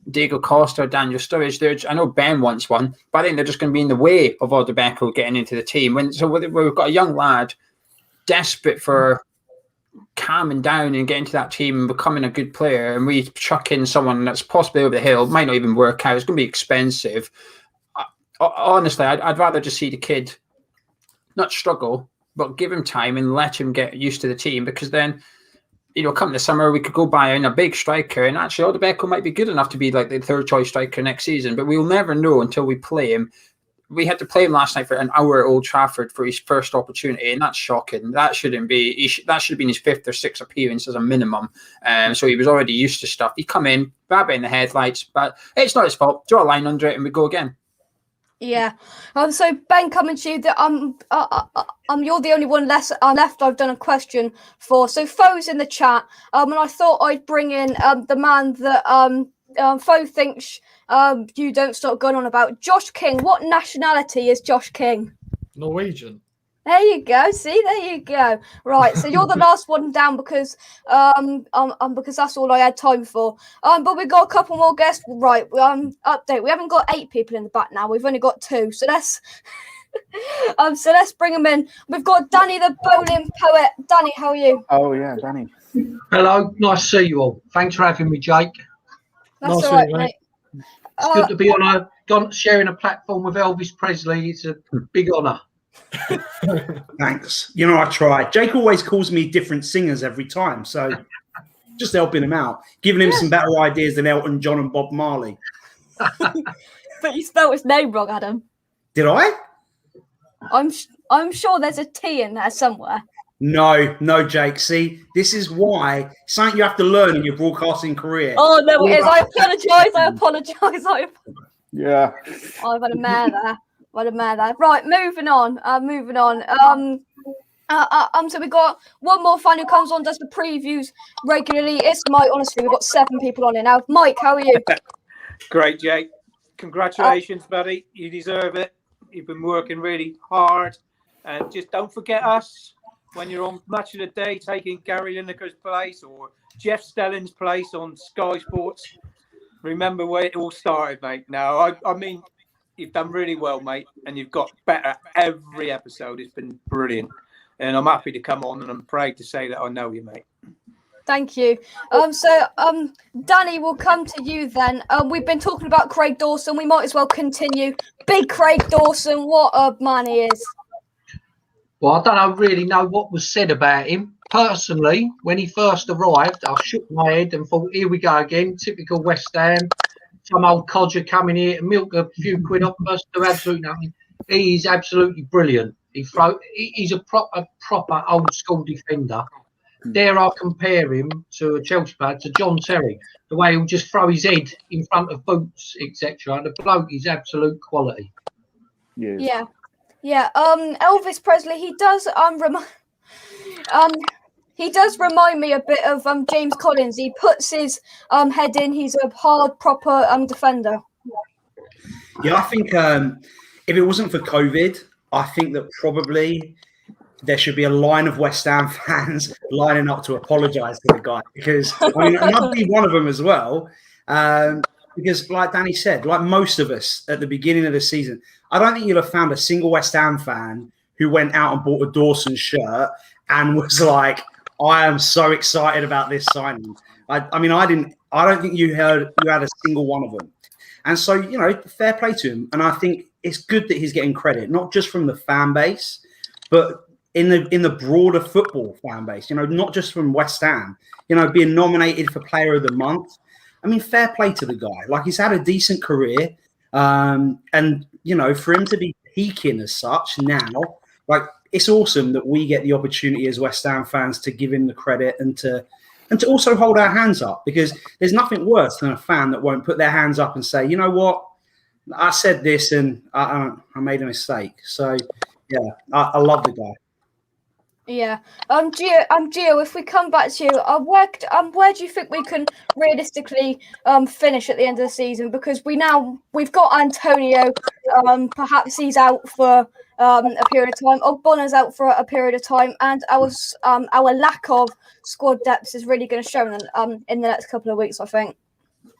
Diego Costa or Daniel Sturridge. I know Ben wants one, but I think they're just going to be in the way of Odebeko getting into the team. So we've got a young lad desperate for calming down and getting to that team and becoming a good player, and we chuck in someone that's possibly over the hill, might not even work out. It's going to be expensive. Honestly, I'd rather just see the kid not struggle, but give him time and let him get used to the team, because then, come the summer, we could go buy in a big striker, and actually Odebeko might be good enough to be like the 3rd choice striker next season, but we'll never know until we play him. We had to play him last night for an hour at Old Trafford for his first opportunity, and that's shocking. That shouldn't be. That should have been his 5th or 6th appearance as a minimum. So he was already used to stuff. He come in, rabbit in the headlights, but it's not his fault. Draw a line under it, and we go again. Yeah. So Ben, coming to you, that you're the only one left. I've done a question for. So Foe's in the chat, and I thought I'd bring in the man that Foe thinks you don't stop going on about. Josh King. What nationality is Josh King? Norwegian. There you go. See, there you go. Right. So you're the last one down because that's all I had time for. But we've got a couple more guests. Right. Update. We haven't got 8 people in the back now. We've only got 2. So let's bring them in. We've got Danny, the Boleyn poet. Danny, how are you? Oh yeah, Danny. Hello. Nice to see you all. Thanks for having me, Jake. That's all right, mate. It's good to be sharing a platform with Elvis Presley. It's a big honour. Thanks. I try. Jake always calls me different singers every time, so just helping him out, giving him some better ideas than Elton John and Bob Marley. But you spelled his name wrong, Adam. Did I? I'm sure there's a T in there somewhere. No, Jake. See, this is why something you have to learn in your broadcasting career. Oh no, it is. I apologise. Yeah. I've had a mare there. Right, moving on. So we got one more fan who comes on, does the previews regularly. It's Mike. Honestly, we've got 7 people on it now. Mike, how are you? Great, Jake. Congratulations, buddy. You deserve it. You've been working really hard, and just don't forget us when you're on Match of the Day, taking Gary Lineker's place or Jeff Stelling's place on Sky Sports. Remember where it all started, mate. No, I mean, you've done really well, mate, and you've got better every episode. It's been brilliant, and I'm happy to come on, and I'm proud to say that I know you, mate. Thank you. Danny, we'll come to you then. We've been talking about Craig Dawson. We might as well continue. Big Craig Dawson, what a man he is. Well, I don't really know what was said about him. Personally, when he first arrived, I shook my head and thought, here we go again, typical West Ham. Some old codger coming here to milk a few quid off us to absolutely nothing. He's absolutely brilliant. He's a proper old school defender. Dare I compare him to a Chelsea player, to John Terry, the way he'll just throw his head in front of boots, etc. The bloke is absolute quality. Yeah. Elvis Presley, he does he does remind me a bit of James Collins. He puts his head in. He's a hard, proper defender. Yeah, I think if it wasn't for COVID, I think that probably there should be a line of West Ham fans lining up to apologise to the guy, because I mean, and I'd be one of them as well. Because, like Danny said, like most of us at the beginning of the season, I don't think you'll have found a single West Ham fan who went out and bought a Dawson shirt and was like, "I am so excited about this signing." I mean, I didn't. I don't think you had a single one of them. And so, you know, fair play to him. And I think it's good that he's getting credit, not just from the fan base, but in the broader football fan base, you know, not just from West Ham, you know, being nominated for Player of the Month. I mean, fair play to the guy. Like, he's had a decent career. And, you know, for him to be peaking as such now, like, it's awesome that we get the opportunity as West Ham fans to give him the credit and to also hold our hands up, because there's nothing worse than a fan that won't put their hands up and say, you know what, I said this and I made a mistake. So, yeah, I love the guy. Yeah. Gio, if we come back to you, where do you think we can realistically finish at the end of the season? Because we've got Antonio, perhaps he's out for a period of time. Ogbonna's out for a period of time, and our lack of squad depth is really going to show in the next couple of weeks, I think.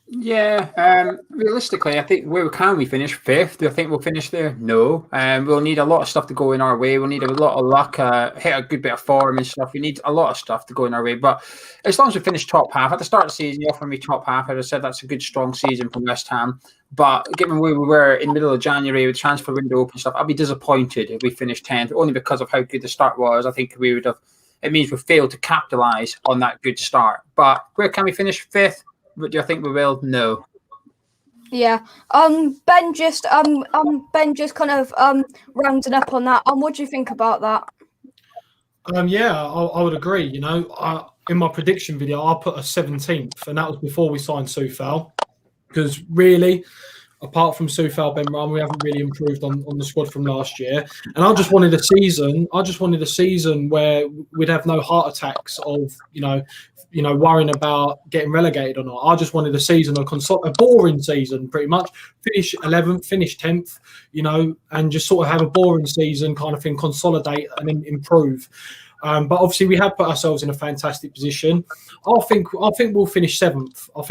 Yeah, realistically, I think where can we finish? 5th? Do I think we'll finish there? No. We'll need a lot of stuff to go in our way. We'll need a lot of luck, hit a good bit of form and stuff. We need a lot of stuff to go in our way. But as long as we finish top half, at the start of the season, you offered me top half. I'd have said that's a good, strong season from West Ham. But given where we were in the middle of January with transfer window open stuff, I'd be disappointed if we finished 10th, only because of how good the start was. I think we would have. It means we failed to capitalise on that good start. But where can we finish? 5th? But do I think we will? No. Yeah. Ben just kind of rounding up on that. What do you think about that? Yeah, I would agree. You know, in my prediction video, I put a 17th, and that was before we signed Soufal. Because really, apart from Soufal Benrahma, we haven't really improved on the squad from last year. And I just wanted a season where we'd have no heart attacks of, you know, worrying about getting relegated or not. I just wanted a season, a boring season, pretty much. Finish 11th, finish 10th, you know, and just sort of have a boring season kind of thing, consolidate and then improve. But obviously we have put ourselves in a fantastic position. I think we'll finish 7th. I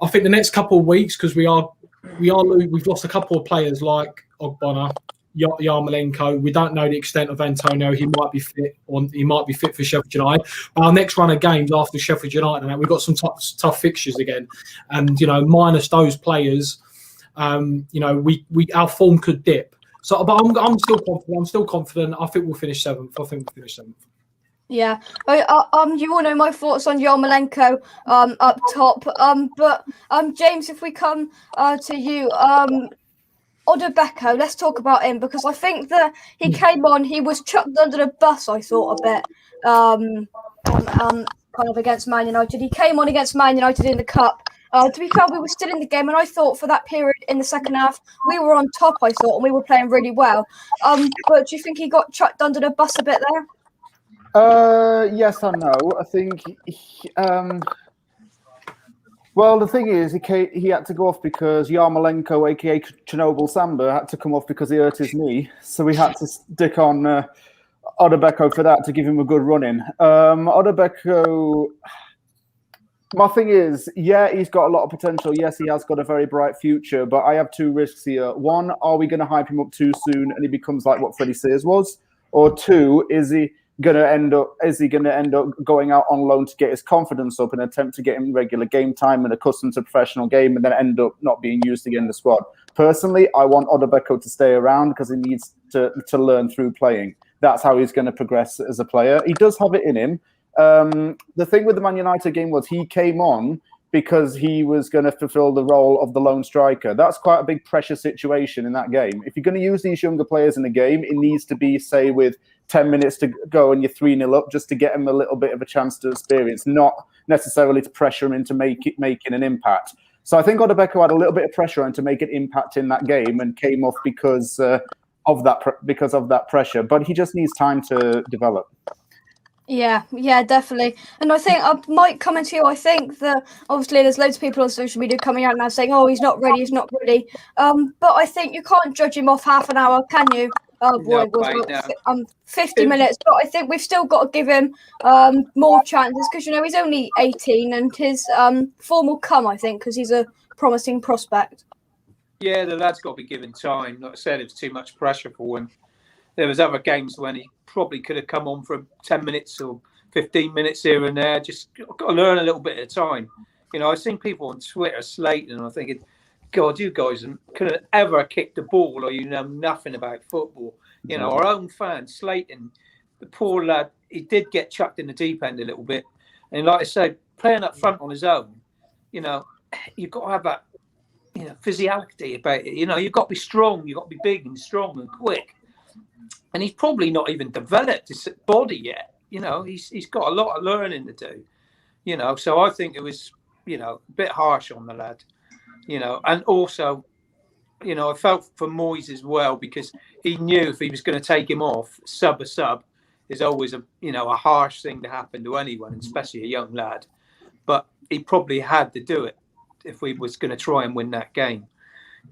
think the next couple of weeks, because we've lost a couple of players like Ogbonna, Yarmolenko. We don't know the extent of Antonio. He might be fit, or he might be fit for Sheffield United. Our next run of games after Sheffield United, and we've got some tough fixtures again. And you know, minus those players, you know, our form could dip. So, but I'm still confident. I'm still confident. I think we'll finish 7th. Yeah. You all know my thoughts on Yarmolenko up top. But James, if we come to you, Odobeko, let's talk about him, because I think that he came on, he was chucked under the bus, I thought, a bit, kind of against Man United. He came on against Man United in the Cup. To be fair, we were still in the game, and I thought for that period in the second half, we were on top, I thought, and we were playing really well. But do you think he got chucked under the bus a bit there? Yes and no. I think well, the thing is, he had to go off because Yarmolenko, aka Chernobyl Samba, had to come off because he hurt his knee. So we had to stick on Odobeko for that to give him a good run in. Odobeko, my thing is, yeah, he's got a lot of potential. Yes, he has got a very bright future, but I have two risks here. One, are we going to hype him up too soon and he becomes like what Freddie Sears was? Or two, is he going to end up going out on loan to get his confidence up and attempt to get him regular game time and accustomed to a professional game, and then end up not being used again in the squad? Personally, I want Odobeko to stay around because he needs to learn through playing. That's how he's going to progress as a player. He does have it in him. The thing with the Man United game was he came on because he was going to fulfill the role of the lone striker. That's quite a big pressure situation in that game. If you're going to use these younger players in the game, it needs to be, say, with 10 minutes to go and you're 3-0 up, just to get him a little bit of a chance to experience, not necessarily to pressure him into making an impact. So I think Odebeko had a little bit of pressure on to make an impact in that game and came off because of that pressure. But he just needs time to develop. Yeah, definitely. And I think I might comment to you. I think that obviously there's loads of people on social media coming out now saying, "Oh, he's not ready. But I think you can't judge him off half an hour, can you? No. 50 minutes. But I think we've still got to give him more chances because he's only 18 and his form will come. I think because he's a promising prospect. Yeah, the lad's got to be given time. Like I said, it was too much pressure for him. There was other games when he probably could have come on for 10 minutes or 15 minutes here and there. Just got to learn a little bit at a time. I've seen people on Twitter slating, and I'm thinking, God, you guys couldn't ever kick the ball, or you know nothing about football. Our own fans slating the poor lad. He did get chucked in the deep end a little bit, and like I said, playing up front on his own, you've got to have that, physicality about it. You've got to be strong. You've got to be big and strong and quick. And he's probably not even developed his body yet. He's got a lot of learning to do. So I think it was, a bit harsh on the lad. And also, I felt for Moyes as well, because he knew if he was going to take him off, sub is always a harsh thing to happen to anyone, especially a young lad. But he probably had to do it if we was going to try and win that game.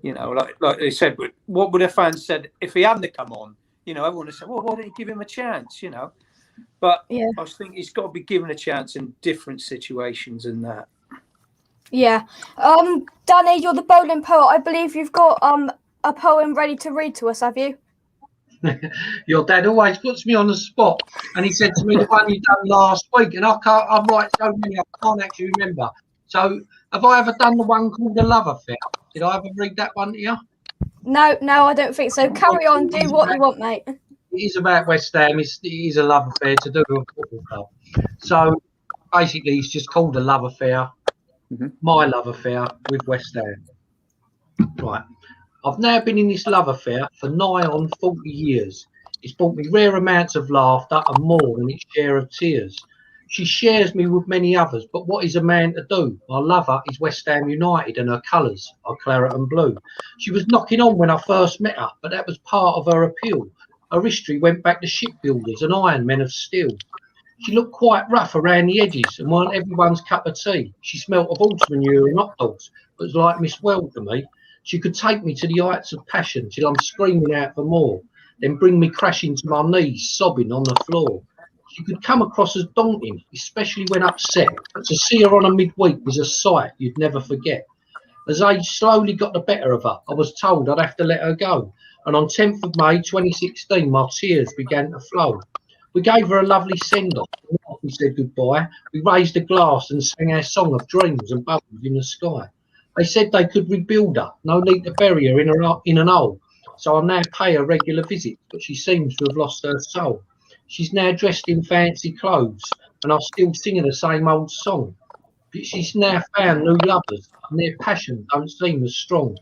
Like they said, what would the fans said if he hadn't come on? Everyone would have said, well, why didn't you give him a chance? But yeah. I think he's got to be given a chance in different situations than that. Yeah. Danny, you're the Boleyn poet. I believe you've got a poem ready to read to us, have you? Your dad always puts me on the spot, and he said to me the one you done last week, and I write so many I can't actually remember. So have I ever done the one called The Love Affair? Did I ever read that one to you? No, I don't think so. Carry on, do what you want, mate. It is about West Ham. It is a love affair to do with a football club. So basically, it's just called A Love Affair. My love affair with West Ham. Right. I've now been in this love affair for nigh on 40 years. It's brought me rare amounts of laughter and more than its share of tears. She shares me with many others, but what is a man to do? My lover is West Ham United and her colours are claret and blue. She was knocking on when I first met her, but that was part of her appeal. Her history went back to shipbuilders and iron men of steel. She looked quite rough around the edges and weren't everyone's cup of tea. She smelt of horse manure and hot dogs, but was like Miss World to me. She could take me to the heights of passion till I'm screaming out for more, then bring me crashing to my knees, sobbing on the floor. She could come across as daunting, especially when upset, but to see her on a midweek was a sight you'd never forget. As age slowly got the better of her, I was told I'd have to let her go, and on 10th of May 2016 my tears began to flow. We gave her a lovely send-off. We said goodbye. We raised a glass and sang our song of dreams and bubbles in the sky. They said they could rebuild her, no need to bury her in an hole. So I now pay her regular visits, but she seems to have lost her soul. She's now dressed in fancy clothes, and I still sing her the same old song. But she's now found new lovers, and their passion don't seem as strong.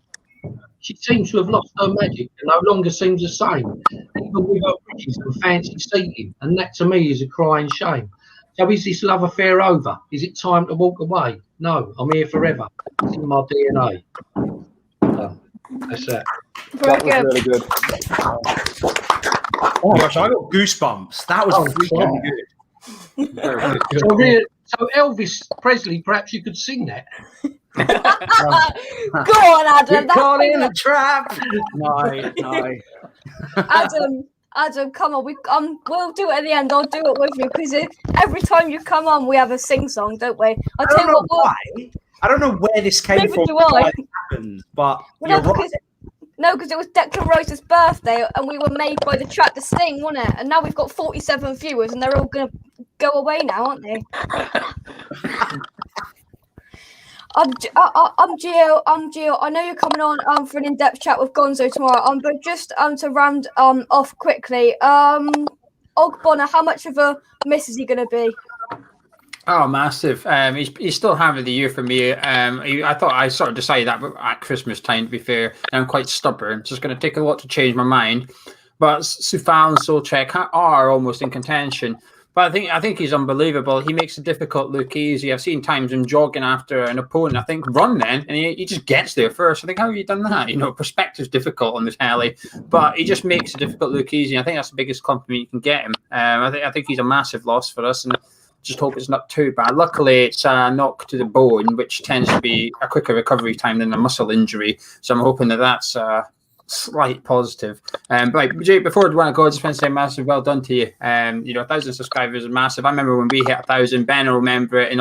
She seems to have lost her magic and no longer seems the same, even with her riches and fancy seating, and that to me is a crying shame. So is this love affair over? Is it time to walk away? No, I'm here forever. It's in my DNA. That's that. That was really good. Oh gosh, I got goosebumps. That was freaking good. Very good. So Elvis Presley, perhaps you could sing that. Go on, Adam. You're caught in a trap. No. Adam, come on. We'll do it at the end. I'll do it with you because every time you come on, we have a sing song, don't we? I don't know why. I don't know where this came from. Happened, but because it was Declan Rice's birthday, and we were made by the track to sing, wasn't it? And now we've got 47 viewers, and they're all gonna go away now, aren't they? I'm Gio. I know you're coming on for an in-depth chat with Gonzo tomorrow. But just to round off quickly, Ogbonna, how much of a miss is he going to be? Oh, massive. He's still having the year for me. I thought I sort of decided that at Christmas time, to be fair. I'm quite stubborn. It's just going to take a lot to change my mind. But Sufal and Solchek are almost in contention. But I think he's unbelievable. He makes it difficult look easy. I've seen times him jogging after an opponent, I think, run then, and he just gets there first. I think, how have you done that? You know, perspective's difficult on this alley, but he just makes it difficult look easy. I think that's the biggest compliment you can get him. I think he's a massive loss for us, and just hope it's not too bad. Luckily, it's a knock to the bone, which tends to be a quicker recovery time than a muscle injury. So I'm hoping that that's slight positive. But Jake, before I want to go, I just want to say massive well done to you. 1,000 subscribers is massive. I remember when we hit 1,000. Ben will remember it.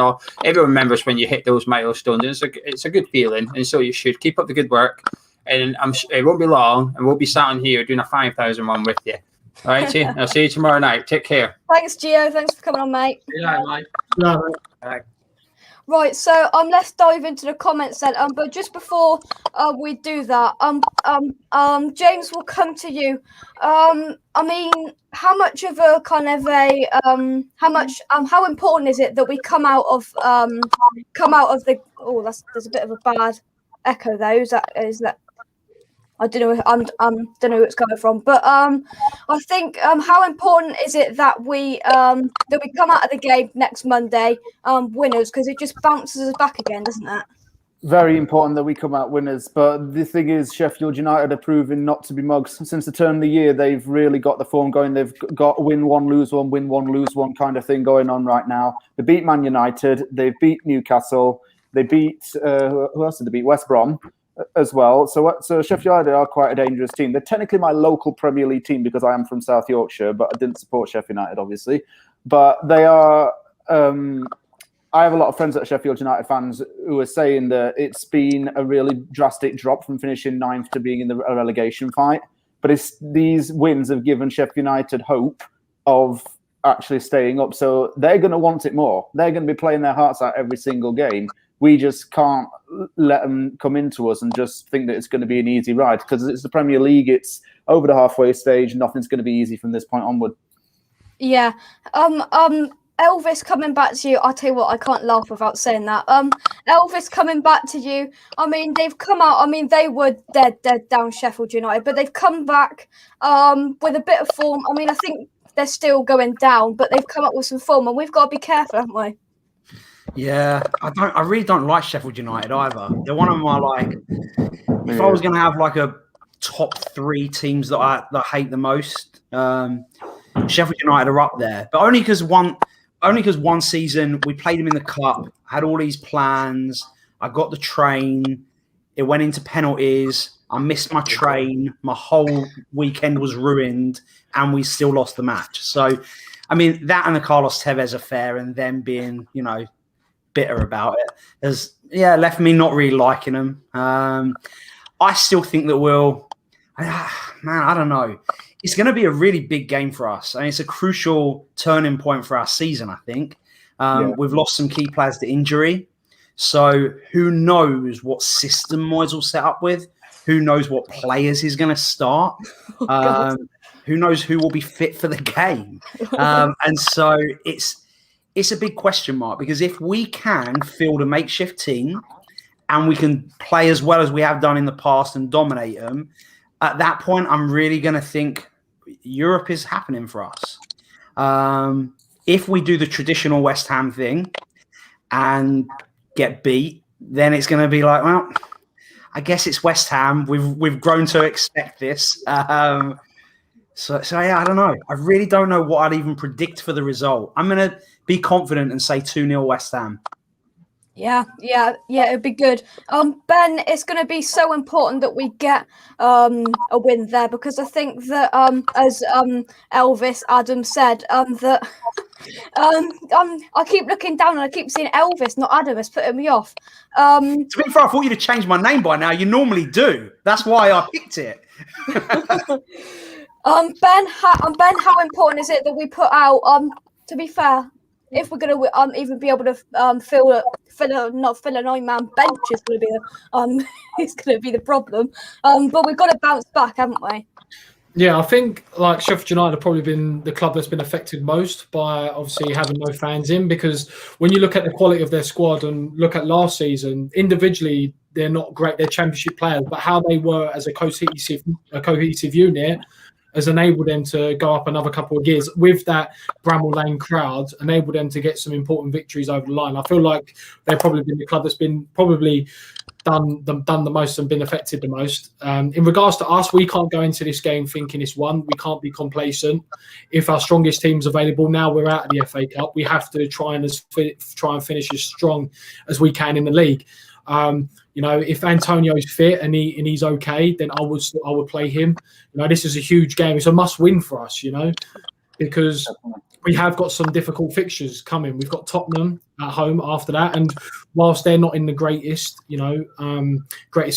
Everyone remembers when you hit those milestones. It's a good feeling, and so you should keep up the good work. And it won't be long, and we'll be sat on here doing a 5,000 one with you. All right, see. I'll see you tomorrow night. Take care. Thanks, Gio. Thanks for coming on, mate. Yeah, mate. No, Right, so let's dive into the comments then. But just before we do that, James, will come to you. I mean, how much of a kind of a how important is it that we come out of the? Oh, there's a bit of a bad echo there. Is that? I don't know. Don't know where it's coming from, but I think how important is it that we come out of the game next Monday winners, because it just bounces us back again, doesn't it? Very important that we come out winners. But the thing is, Sheffield United are proving not to be mugs. Since the turn of the year, they've really got the form going. They've got win one, lose one kind of thing going on right now. They beat Man United. They beat Newcastle. They beat who else did they beat? West Brom as well. So Sheffield United are quite a dangerous team. They're technically my local Premier League team because I am from South Yorkshire, but I didn't support Sheffield United, obviously. But they are... I have a lot of friends that are Sheffield United fans who are saying that it's been a really drastic drop from finishing 9th to being in the relegation fight. But these wins have given Sheffield United hope of actually staying up. So they're going to want it more. They're going to be playing their hearts out every single game. We just can't let them come into us and just think that it's going to be an easy ride, because it's the Premier League. It's over the halfway stage. Nothing's going to be easy from this point onward. Yeah. Elvis, coming back to you. I'll tell you what, I can't laugh without saying that. Elvis, coming back to you. I mean, they've come out. I mean, they were dead down Sheffield United, but they've come back with a bit of form. I mean, I think they're still going down, but they've come up with some form, and we've got to be careful, haven't we? Yeah, I really don't like Sheffield United either. They're one of my if I was going to have like a top 3 teams that I hate the most, Sheffield United are up there. But only because one season we played them in the cup, had all these plans. I got the train. It went into penalties. I missed my train. My whole weekend was ruined, and we still lost the match. So, I mean, that and the Carlos Tevez affair, and them being, bitter about it has left me not really liking them. I still think that I don't know. It's going to be a really big game for us. I mean, it's a crucial turning point for our season, I think. We've lost some key players to injury. So who knows what system Moyes will set up with? Who knows what players he's going to start? Who knows who will be fit for the game? And so it's a big question mark, because if we can field a makeshift team and we can play as well as we have done in the past and dominate them, at that point, I'm really going to think Europe is happening for us. If we do the traditional West Ham thing and get beat, then it's going to be like, well, I guess it's West Ham. We've grown to expect this. So I don't know. I really don't know what I'd even predict for the result. I'm going to be confident and say 2-0 West Ham. Yeah, it'd be good. Ben, it's going to be so important that we get a win there, because I think that as Elvis Adam said, that I keep looking down and I keep seeing Elvis, not Adam. It's putting me off. To be fair, I thought you'd have changed my name by now. You normally do. That's why I picked it. Ben, how important is it that we put out? To be fair, if we're going to even be able to fill a 9-man bench is going to be is going to be the problem. But we've got to bounce back, haven't we? Yeah, I think like Sheffield United have probably been the club that's been affected most by obviously having no fans in, because when you look at the quality of their squad and look at last season, individually they're not great, they're championship players, but how they were as a cohesive unit has enabled them to go up another couple of gears with that Bramall Lane crowd, enabled them to get some important victories over the line. I feel like they've probably been the club that's been probably done the most and been affected the most. In regards to us, we can't go into this game thinking it's won. We can't be complacent. If our strongest team's available, now we're out of the FA Cup, we have to try and finish as strong as we can in the league. If Antonio's fit and he's okay, then I would play him. This is a huge game. It's a must-win for us, because we have got some difficult fixtures coming. We've got Tottenham at home after that, and whilst they're not in the greatest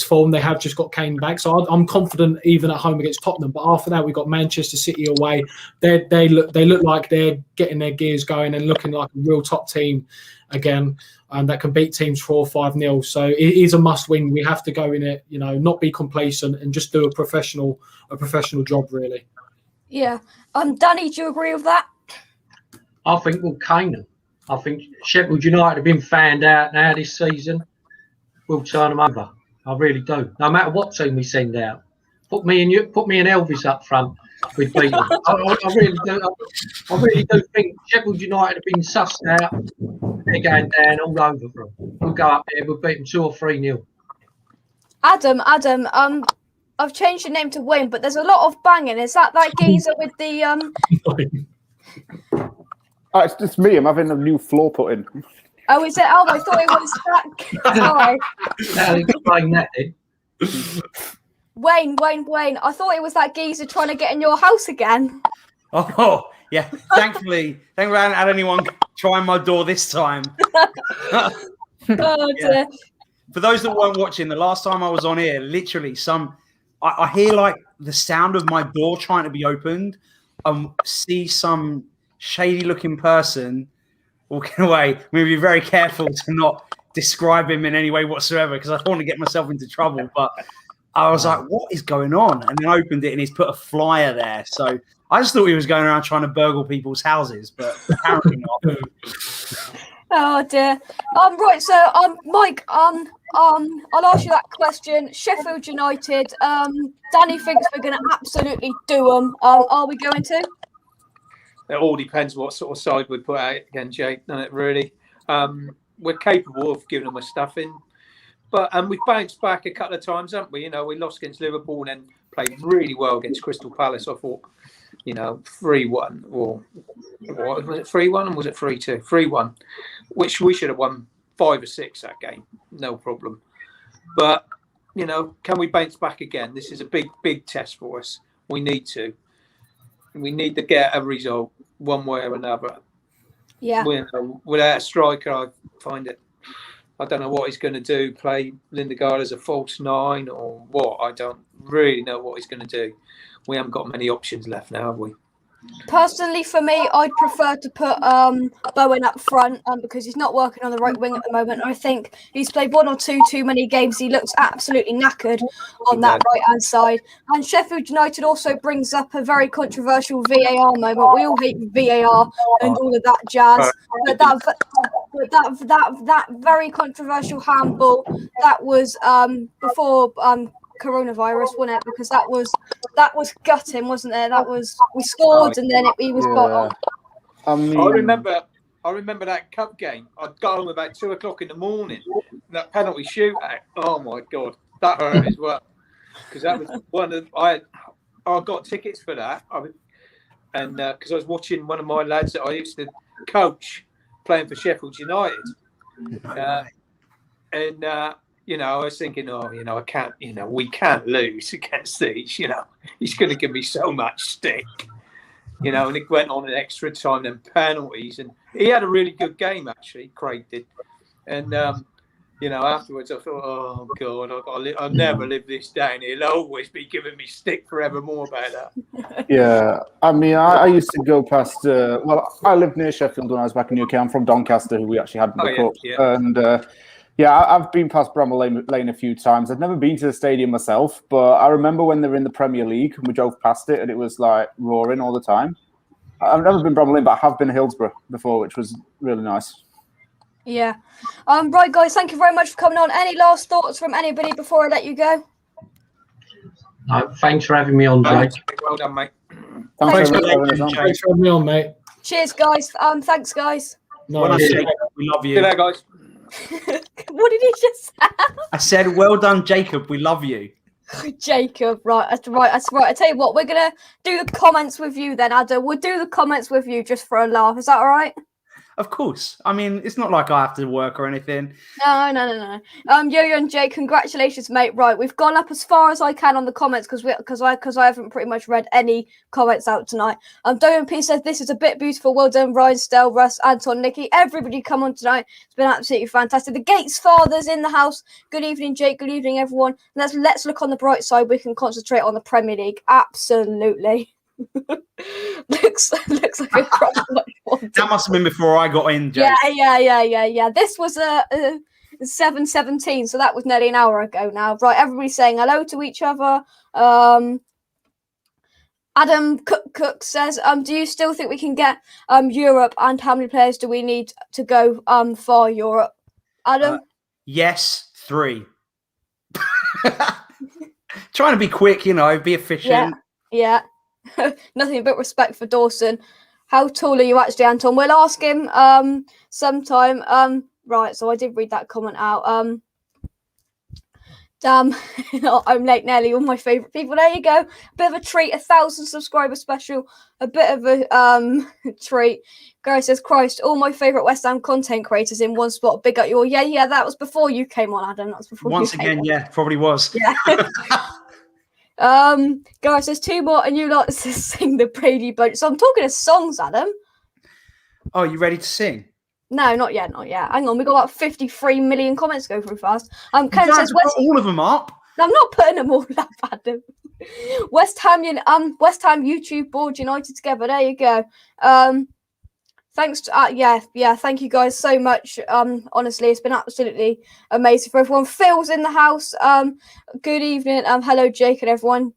form, they have just got Kane back. So I'm confident even at home against Tottenham. But after that, we've got Manchester City away. They look like they're getting their gears going and looking like a real top team again, and that can beat teams 4-5-0. So it is a must-win. We have to go in it, not be complacent and just do a professional job, really. Yeah. Danny, do you agree with that? I think we'll cane them. I think Sheffield United have been found out now this season. We'll turn them over. I really do. No matter what team we send out. Put me and Elvis up front. We'd beat them. I really do. I really do think Sheffield United have been sussed out. They're going down all over for them. We'll go up there. We'll beat them 2 or 3-0. Adam. I've changed your name to Wayne, but there's a lot of banging. Is that geezer with the It's just me. I'm having a new floor put in. Oh, is it? Oh, I thought it was that. Sorry. Now explain that then. Wayne. I thought it was that geezer trying to get in your house again. Oh, yeah. Thankfully, I haven't had anyone trying my door this time. Oh, dear. Yeah. For those that weren't watching, the last time I was on here, literally I hear like the sound of my door trying to be opened and see some shady looking person walking away. I'm going to be very careful to not describe him in any way whatsoever because I don't want to get myself into trouble. But I was like, what is going on? And then I opened it and he's put a flyer there. So I just thought he was going around trying to burgle people's houses, but apparently not. Oh dear. Right. So, Mike. I'll ask you that question. Sheffield United. Danny thinks we're going to absolutely do them. Are we going to? It all depends what sort of side we put out again, Jake. Doesn't it really? We're capable of giving them a stuffing, but we've bounced back a couple of times, haven't we? We lost against Liverpool and then played really well against Crystal Palace. I thought, 3-1 or what was it? 3-1 and was it 3-2? 3-1, which we should have won 5 or 6 that game, no problem. But can we bounce back again? This is a big test for us. We need to get a result one way or another. Yeah. Without a striker, I find it. I don't know what he's going to do. Play Lindegaard as a false 9 or what? I don't really know what he's going to do. We haven't got many options left now, have we? Personally, for me, I'd prefer to put Bowen up front because he's not working on the right wing at the moment. I think he's played 1 or 2 too many games. He looks absolutely knackered on that right-hand side. And Sheffield United also brings up a very controversial VAR moment. We all hate VAR and all of that jazz. But that very controversial handball, that was before coronavirus, wasn't it? Because that was gutting, wasn't it? We scored and then he was got on. I remember that cup game. I got home about 2:00 in the morning. That penalty shootout. Oh my god, that hurt as well. Because that was one of I got tickets for that. And because I was watching one of my lads that I used to coach playing for Sheffield United, I was thinking, I can't, we can't lose against these, he's going to give me so much stick, and it went on an extra time and penalties. And he had a really good game, actually, Craig did. And, afterwards I thought, oh, God, I'll never live this down. He'll always be giving me stick forevermore about that. Yeah, I used to go past, I lived near Sheffield when I was back in UK. I'm from Doncaster, who we actually had in the cup. Yeah. And Yeah, I've been past Bramall Lane a few times. I've never been to the stadium myself, but I remember when they were in the Premier League and we drove past it and it was like roaring all the time. I've never been Bramall Lane, but I have been to Hillsborough before, which was really nice. Yeah. Right, guys, thank you very much for coming on. Any last thoughts from anybody before I let you go? No, thanks for having me on, Jake. Well done, mate. Thanks for having me on, mate. Cheers, guys. Thanks, guys. Well done, Jacob. We love you. See you there, guys. What did he just say? I said, well done, Jacob. We love you. Jacob, right. That's right. I tell you what, we're gonna do the comments with you then, Adam. We'll do the comments with you just for a laugh. Is that all right? Of course. I mean, it's not like I have to work or anything. No. Yo-Yo and Jake, congratulations, mate. Right, we've gone up as far as I can on the comments because I haven't pretty much read any comments out tonight. Doan P says this is a bit beautiful. Well done, Ryan, Stell, Russ, Anton, Nikki. Everybody come on tonight. It's been absolutely fantastic. The Gates fathers in the house. Good evening, Jake. Good evening, everyone. Let's look on the bright side. We can concentrate on the Premier League. Absolutely. looks like a crop. That must have been before I got in, Jake. Yeah. This was 7:17, so that was nearly an hour ago now. Right, everybody's saying hello to each other. Adam Cook says, do you still think we can get Europe, and how many players do we need to go for Europe? Adam? Yes, 3. Trying to be quick, be efficient. Yeah. Nothing but respect for Dawson. How tall are you actually, Anton? We'll ask him sometime. Right, so I did read that comment out. Damn, I'm late, Nelly. All my favourite people. There you go. A bit of a treat. 1,000 subscriber special. A bit of a treat. Gary says, Christ, all my favourite West Ham content creators in one spot. Big up your yeah. That was before you came on, Adam. That was before. Once again, yeah, probably was. Yeah. Guys, there's 2 more, and you lot to sing the Brady Bunch. So I'm talking of songs, Adam. Oh, you ready to sing? No, not yet. Hang on, we got about 53 million comments to go through fast. Ken you says put all of them up. I'm not putting them all up, Adam. West Ham YouTube board united together. There you go. Thanks to, thank you guys so much. Honestly, it's been absolutely amazing for everyone. Phil's in the house. Good evening. Hello, Jake and everyone.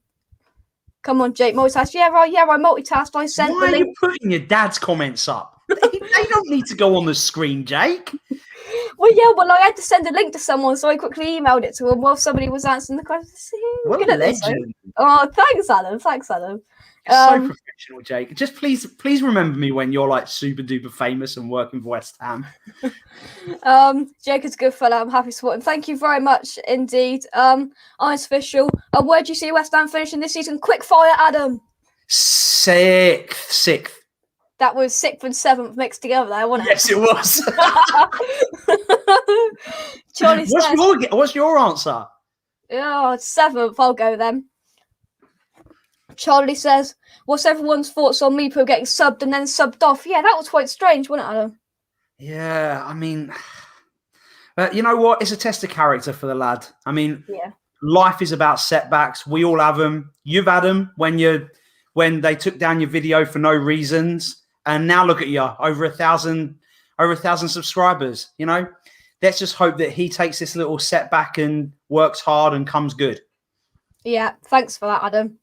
Come on, Jake, multitask. Yeah, right, multitask. I sent Why the are link. you putting your dad's comments up? They don't need to go on the screen, Jake. Well, I had to send a link to someone, so I quickly emailed it to him while somebody was answering the question. What a legend. Oh, thanks, Adam. So professional, Jake. Just please remember me when you're like super duper famous and working for West Ham. Jake is a good fella. I'm happy to support him. Thank you very much indeed. Ice Official. Where do you see West Ham finishing this season? Quick fire, Adam. 6th. That was 6th and 7th mixed together there, wasn't it? Yes, it was. Charlie says, what's your answer? Oh, 7th. I'll go then. Charlie says, what's everyone's thoughts on Meepo getting subbed and then subbed off? Yeah, that was quite strange, wasn't it, Adam? Yeah, I mean, you know what? It's a test of character for the lad. I mean, life is about setbacks. We all have them. You've had them when they took down your video for no reasons. And now look at you, over 1,000 subscribers. Let's just hope that he takes this little setback and works hard and comes good. Yeah, thanks for that, Adam.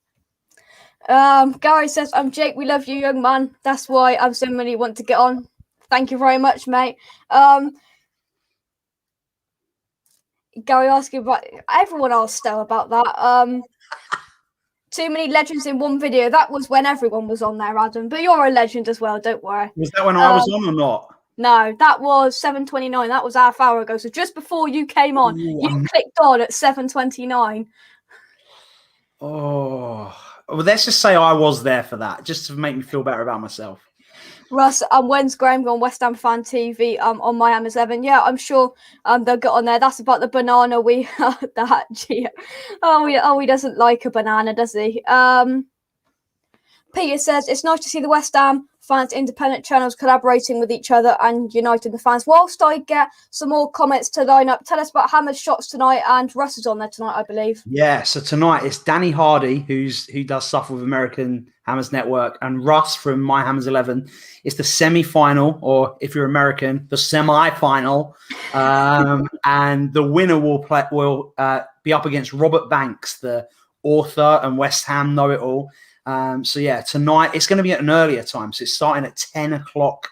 Gary says, Jake, we love you, young man. That's why I'm so many want to get on. Thank you very much, mate. Gary asking about everyone else still about that. Too many legends in one video. That was when everyone was on there, Adam. But you're a legend as well, don't worry. Was that when I was on or not? No, that was 7:29. That was half hour ago. So just before you came on, you clicked on at 7:29. Oh, well, let's just say I was there for that, just to make me feel better about myself. Russ, when's Graham on West Ham Fan TV on Miami's 11? Yeah, I'm sure they'll get on there. That's about the banana he doesn't like a banana, does he? Peter says it's nice to see the West Ham fans, independent channels collaborating with each other and uniting the fans. Whilst I get some more comments to line up, tell us about Hammer's shots tonight, and Russ is on there tonight, I believe. Yeah, so tonight it's Danny Hardy who does stuff with American Hammers Network, and Russ from My Hammers 11. It's the semi-final, or if you're American, the semi-final, and the winner will be up against Robert Banks, the author and West Ham know-it-all. So yeah, tonight it's going to be at an earlier time, so it's starting at 10 o'clock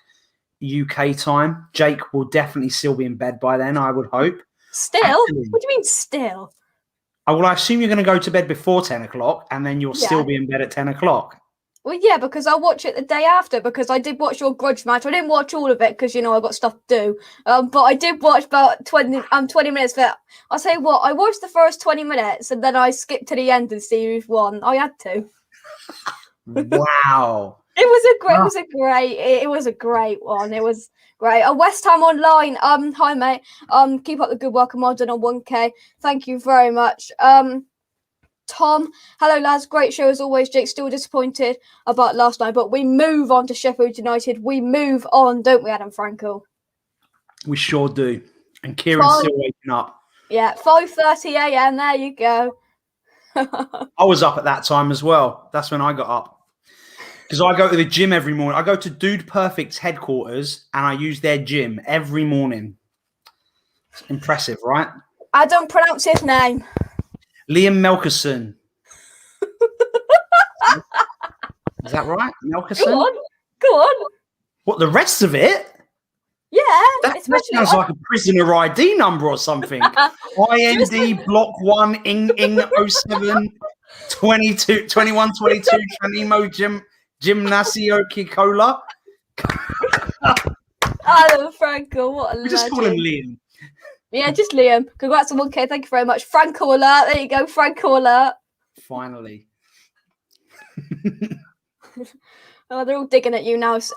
UK time. Jake will definitely still be in bed by then, I would hope. Still? Actually, What do you mean still? I assume you're going to go to bed before 10 o'clock and then you'll still be in bed at 10 o'clock. Well, yeah, because I'll watch it the day after, because I did watch your grudge match. I didn't watch all of it because, I got stuff to do. But I did watch about 20 minutes of it. I'll say what, I watched the first 20 minutes and then I skipped to the end and see who's won. I had to. Wow. It was a great one. It was great. West Ham Online. Hi mate. Keep up the good work. I'm on 1K. Thank you very much. Tom, hello lads. Great show as always. Jake, still disappointed about last night, but we move on to Sheffield United. We move on, don't we, Adam Frankel? We sure do. And Kieran's still waking up. Yeah, 5:30 a.m. There you go. I was up at that time as well. That's when I got up. Because I go to the gym every morning. I go to Dude Perfect's headquarters and I use their gym every morning. It's impressive, right? I don't pronounce his name. Liam Melkerson. Is that right? Melkerson? Go on. What, the rest of it? Yeah. That sounds like a prisoner ID number or something. IND block 1 ing 07 22 21 22 Chanimo Gymnasio Kikola. Adam Frankel, what a legend. We just call him Liam. Yeah, just Liam. Congrats on 1K. Thank you very much. Franco alert. There you go. Franco alert. Finally. Oh, they're all digging at you now. So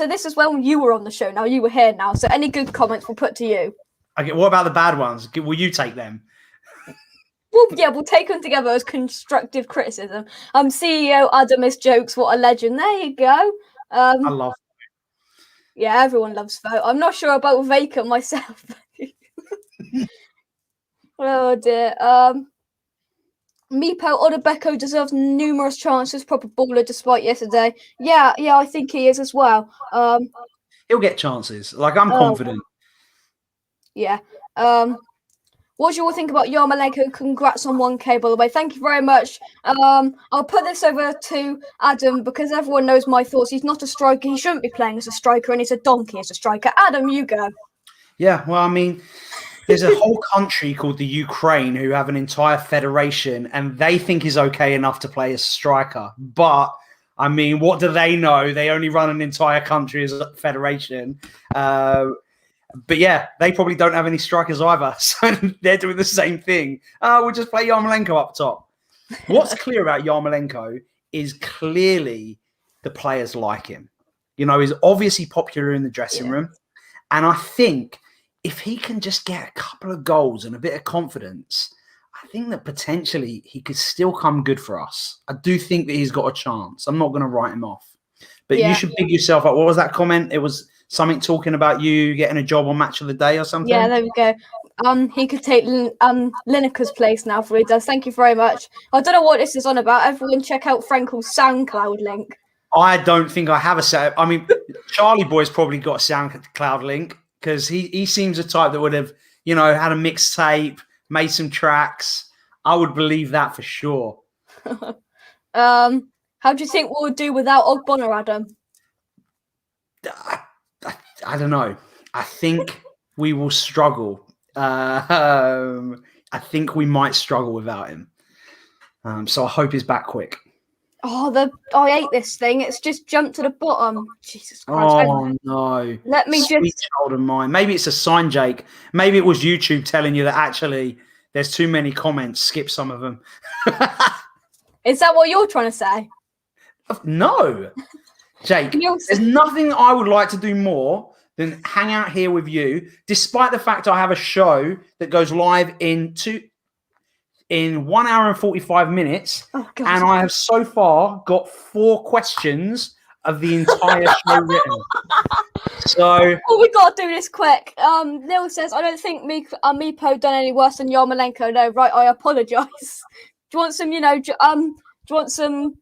this is when you were on the show. Now you were here now. So any good comments we'll put to you. Okay. What about the bad ones? Will you take them? Well, yeah, we'll take them together as constructive criticism. CEO Adamus jokes. What a legend. There you go. I love. Yeah, everyone loves Fo. I'm not sure about Vacant myself. Oh dear. Meepo Odebeko deserves numerous chances. Proper baller despite yesterday. Yeah, I think he is as well. He'll get chances. Like, I'm confident. Yeah. What do you all think about Yarmolenko? Congrats on 1K, by the way. Thank you very much. I'll put this over to Adam because everyone knows my thoughts. He's not a striker. He shouldn't be playing as a striker, and he's a donkey as a striker. Adam, you go. Yeah, well, I mean, there's a whole country called the Ukraine who have an entire federation, and they think he's okay enough to play as a striker. But, I mean, what do they know? They only run an entire country as a federation. But yeah, they probably don't have any strikers either. So they're doing the same thing. We'll just play Yarmolenko up top. What's clear about Yarmolenko is clearly the players like him. He's obviously popular in the dressing room. And I think if he can just get a couple of goals and a bit of confidence, I think that potentially he could still come good for us. I do think that he's got a chance. I'm not going to write him off. But you should big yourself up. What was that comment? It was something talking about you getting a job on Match of the Day or something? Yeah, there we go. He could take Lineker's place now for he does. Thank you very much. I don't know what this is on about. Everyone check out Frankel's SoundCloud link. I don't think I have a set. I mean, Charlie Boy's probably got a SoundCloud link because he seems a type that would have, had a mixtape, made some tracks. I would believe that for sure. How do you think we'll do without Ogbonna, Adam? I don't know. I think we will struggle. I think we might struggle without him. So I hope he's back quick. I hate this thing. It's just jumped to the bottom. Jesus Christ. Oh, no. Let me Sweet child of mine. Maybe it's a sign, Jake. Maybe it was YouTube telling you that actually there's too many comments. Skip some of them. Is that what you're trying to say? No. Jake, there's nothing I would like to do more than hang out here with you, despite the fact I have a show that goes live in in 1 hour and 45 minutes. Oh, God. And I have so far got 4 questions of the entire show written. So we got to do this quick. Neil says, I don't think Meepo done any worse than Yarmolenko. No, right, I apologise. Do you want some, do you want some,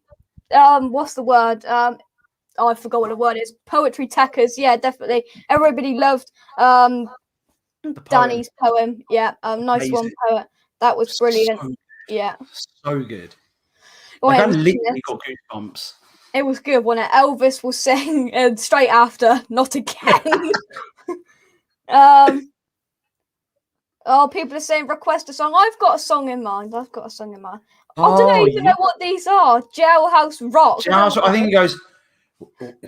what's the word? I forgot what the word is. Poetry tackers. Yeah, definitely. Everybody loved Danny's poem. Yeah, nice one, poet. That was brilliant. So good. Well, I literally got goosebumps. It was good, wasn't it? Elvis will sing straight after, not again. People are saying request a song. I've got a song in mind. I don't even know what these are. Jailhouse Rock. I think it goes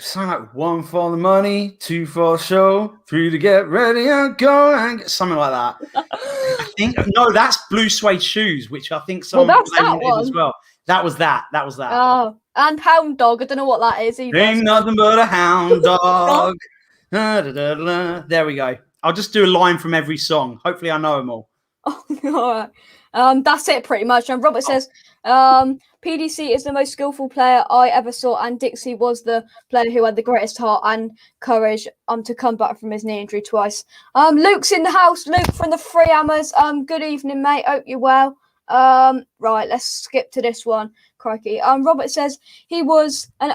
something like 1 for the money, 2 for the show, 3 to get ready and go, and something like that. I think that's Blue Suede Shoes, which I think someone did as well. That was that. Oh, and Hound Dog. I don't know what that is either. Ain't nothing but a hound dog. There we go. I'll just do a line from every song. Hopefully I know them all. All right. That's it pretty much. And Robert says, PDC is the most skillful player I ever saw, and Dixie was the player who had the greatest heart and courage to come back from his knee injury twice. Luke's in the house. Luke from the Free Hammers. Good evening, mate. Hope you're well. Right, let's skip to this one. Crikey. Robert says he was an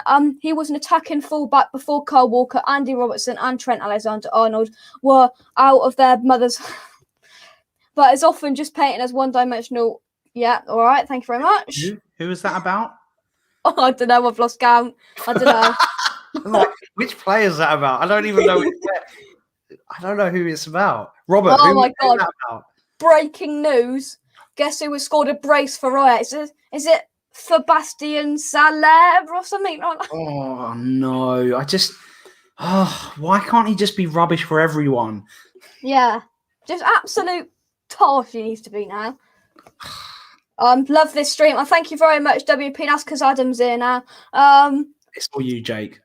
attacking fullback before Kyle Walker, Andy Robertson, and Trent Alexander-Arnold were out of their mothers, but is often just painted as one-dimensional. Yeah, all right. Thank you very much. Who was that about? Oh, I don't know. I've lost count. I don't know. Like, which player is that about? I don't even know. I don't know who it's about. Robert. Oh my God! Breaking news. Guess who has scored a brace for Royal? Is it Sebastian Saler or something like that? Oh no! Why can't he just be rubbish for everyone? Yeah, just absolute tosh he needs to be now. Love this stream. Thank you very much, WP. That's because Adam's here now. It's for you, Jake.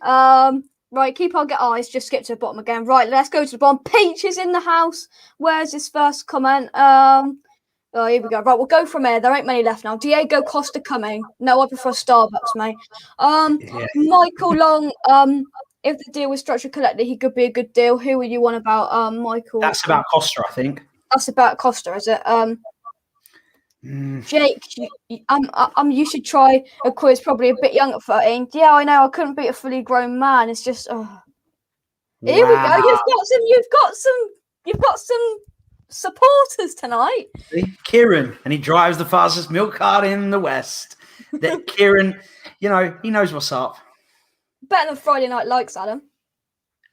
Right, keep on get eyes. Just skip to the bottom again. Right, let's go to the bottom. Peach is in the house. Where's his first comment? Oh, here we go. Right, we'll go from here. There ain't many left now. Diego Costa coming. No, I prefer Starbucks, mate. Michael Long. If the deal was structured correctly, he could be a good deal. Who are you on about, Michael? That's about Costa, I think. That's about Costa, is it? Jake, you should try a quiz. Probably a bit young at 13. Yeah, I know. I couldn't beat a fully grown man. It's just, Here we go. You've got some supporters tonight. Kieran, and he drives the fastest milk cart in the West. That Kieran, he knows what's up. Better than Friday Night Likes, Adam.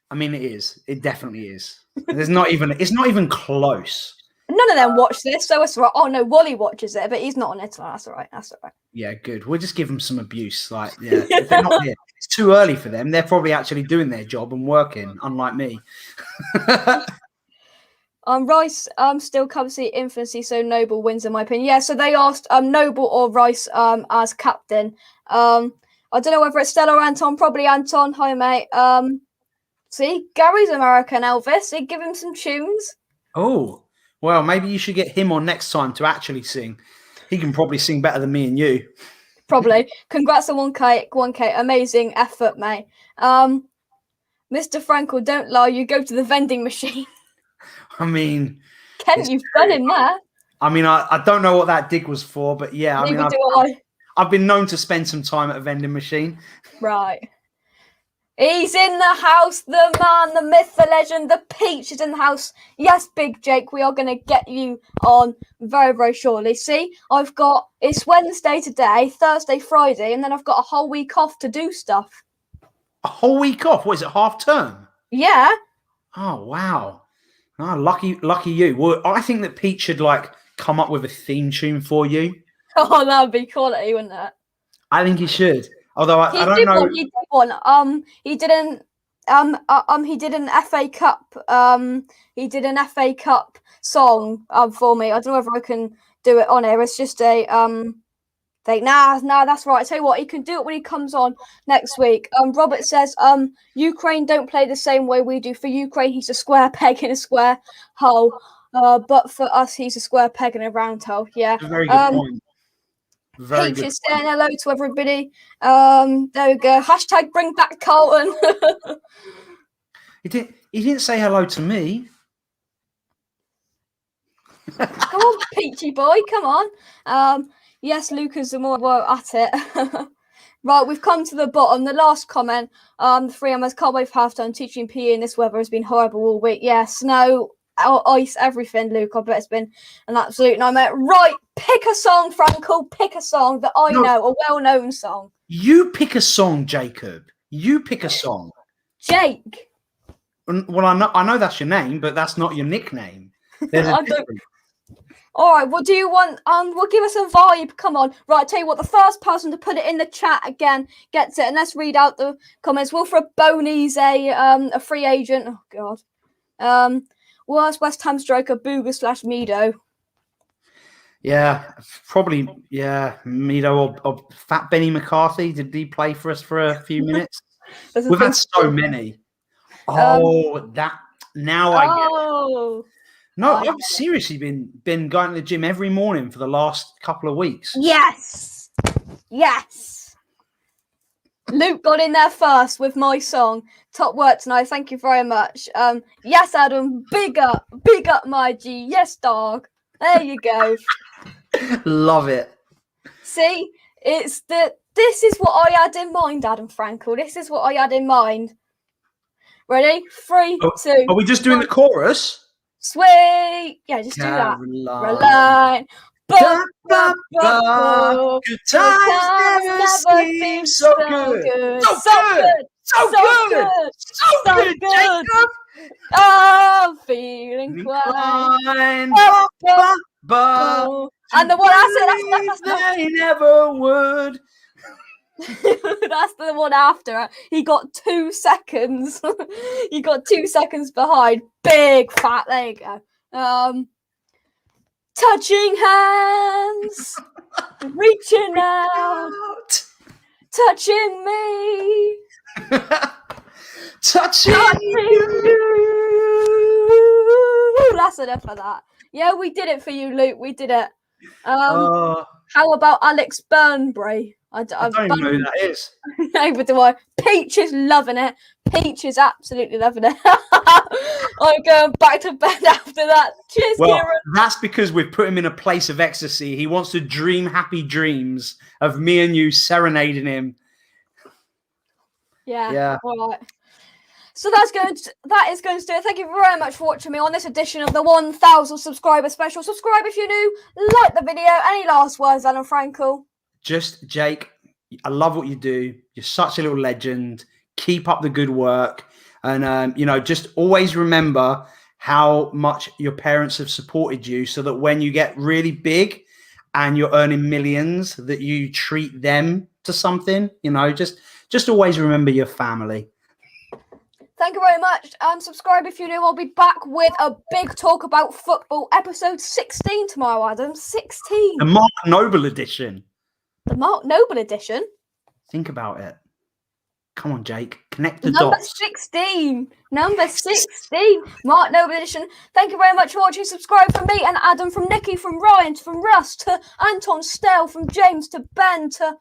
I mean, it is. It definitely is. It's not even close. None of them watch this, so it's right. Oh no, Wally watches it, but he's not on it. So that's all right. Yeah, good. We'll just give them some abuse. Like, yeah, if they're not here. It's too early for them. They're probably actually doing their job and working, unlike me. Rice still comes to the infancy, so Noble wins in my opinion. Yeah, so they asked Noble or Rice as captain. I don't know whether it's Stella or Anton. Probably Anton. Hi, mate. See, Gary's American, Elvis. He'd give him some tunes. Oh. Well, maybe you should get him on next time to actually sing. He can probably sing better than me and you. Probably. Congrats on 1K. Amazing effort, mate. Mr. Frankel, don't lie. You go to the vending machine. I mean... Ken, you've done him there. I mean, I don't know what that dig was for, but yeah. I've been known to spend some time at a vending machine. Right. He's in the house, the man, the myth, the legend, the Peach is in the house. Yes, Big Jake, we are going to get you on very, very shortly. See, it's Wednesday today, Thursday, Friday, and then I've got a whole week off to do stuff. A whole week off? What is it, half term? Yeah. Oh, wow. Oh, lucky you. Well, I think that Pete should come up with a theme tune for you. Oh, that would be quality, wouldn't it? I think he should. Although I don't know. He did one. He did an FA Cup. He did an FA Cup song for me. I don't know whether I can do it on here. It's just a thing. Nah, that's right. I tell you what, he can do it when he comes on next week. Robert says, Ukraine don't play the same way we do. For Ukraine, he's a square peg in a square hole. But for us, he's a square peg in a round hole. Yeah. Very good point. Very Peach good is saying hello to everybody. There we go. Hashtag bring back Carlton. He didn't say hello to me. Come on, Peachy boy. Come on. Yes, Lucas, the more we're at it. Right, we've come to the bottom. The last comment. The 3Mers can't wait for halftime. Teaching PE in this weather has been horrible all week. Yeah, snow, ice, everything, Luke. I bet it's been an absolute nightmare. Right, pick a song, Franco. Pick a song that I know, a well-known song. You pick a song, Jacob. You pick a song. Jake. Well, I know that's your name, but that's not your nickname. There's a difference. All right, what do you want? Well, give us a vibe. Come on. Right, I'll tell you what, the first person to put it in the chat again gets it. And let's read out the comments. Wilfred Boney's a free agent. Oh, God. Worst West Ham striker, Booger / Mido. Yeah, probably, yeah, Mido or Fat Benny McCarthy. Did he play for us for a few minutes? We've had so many. Oh, now I get it. No, I've seriously been going to the gym every morning for the last couple of weeks. Yes. Luke got in there first with my song. Top work tonight. Thank you very much. Yes, Adam. Big up, my G. Yes, dog. There you go. Love it. See, this is what I had in mind, Adam Frankel. This is what I had in mind. Ready? 3, 2. Are we just doing the chorus? Sweet. Yeah, just do that. Rely. Good times never seem so good. So good, Jacob. Oh, feeling inclined. And the one I said, they never would. That's the one after. He got 2 seconds. He got 2 seconds behind. Big fat. There you go. Touching hands, reaching out, touching me, touching you. That's enough of that. Yeah, we did it for you, Luke. We did it. How about Alex Burnbury? I don't even know who that is. Neither do I. Peach is loving it. Peach is absolutely loving it. I'm going back to bed after that. Cheers, well, Kieran. That's because we've put him in a place of ecstasy. He wants to dream happy dreams of me and you serenading him. Yeah. All right. So that is going to do it. Thank you very much for watching me on this edition of the 1,000 subscriber special. Subscribe if you're new. Like the video. Any last words, Alan Frankel? Just, Jake, I love what you do. You're such a little legend. Keep up the good work. And, just always remember how much your parents have supported you so that when you get really big and you're earning millions, that you treat them to something, just always remember your family. Thank you very much. Subscribe if you're new. I'll be back with a big talk about football, episode 16 tomorrow, Adam. 16. The Mark Noble edition. The Mark Noble edition? Think about it. Come on, Jake. Connect the Number dots. 16. Number 16. Mark Noble edition. Thank you very much for watching. Subscribe from me and Adam, from Nikki, from Ryan, from Russ, to Anton, Stell, from James, to Ben, to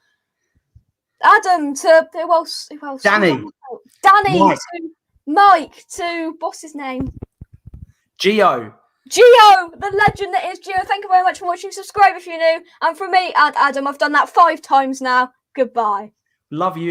Adam, to who else? Danny, Mike. To Mike, to what's his name? Gio, the legend that is Gio. Thank you very much for watching. Subscribe if you're new. And from me and Adam, I've done that 5 times now. Goodbye. Love you.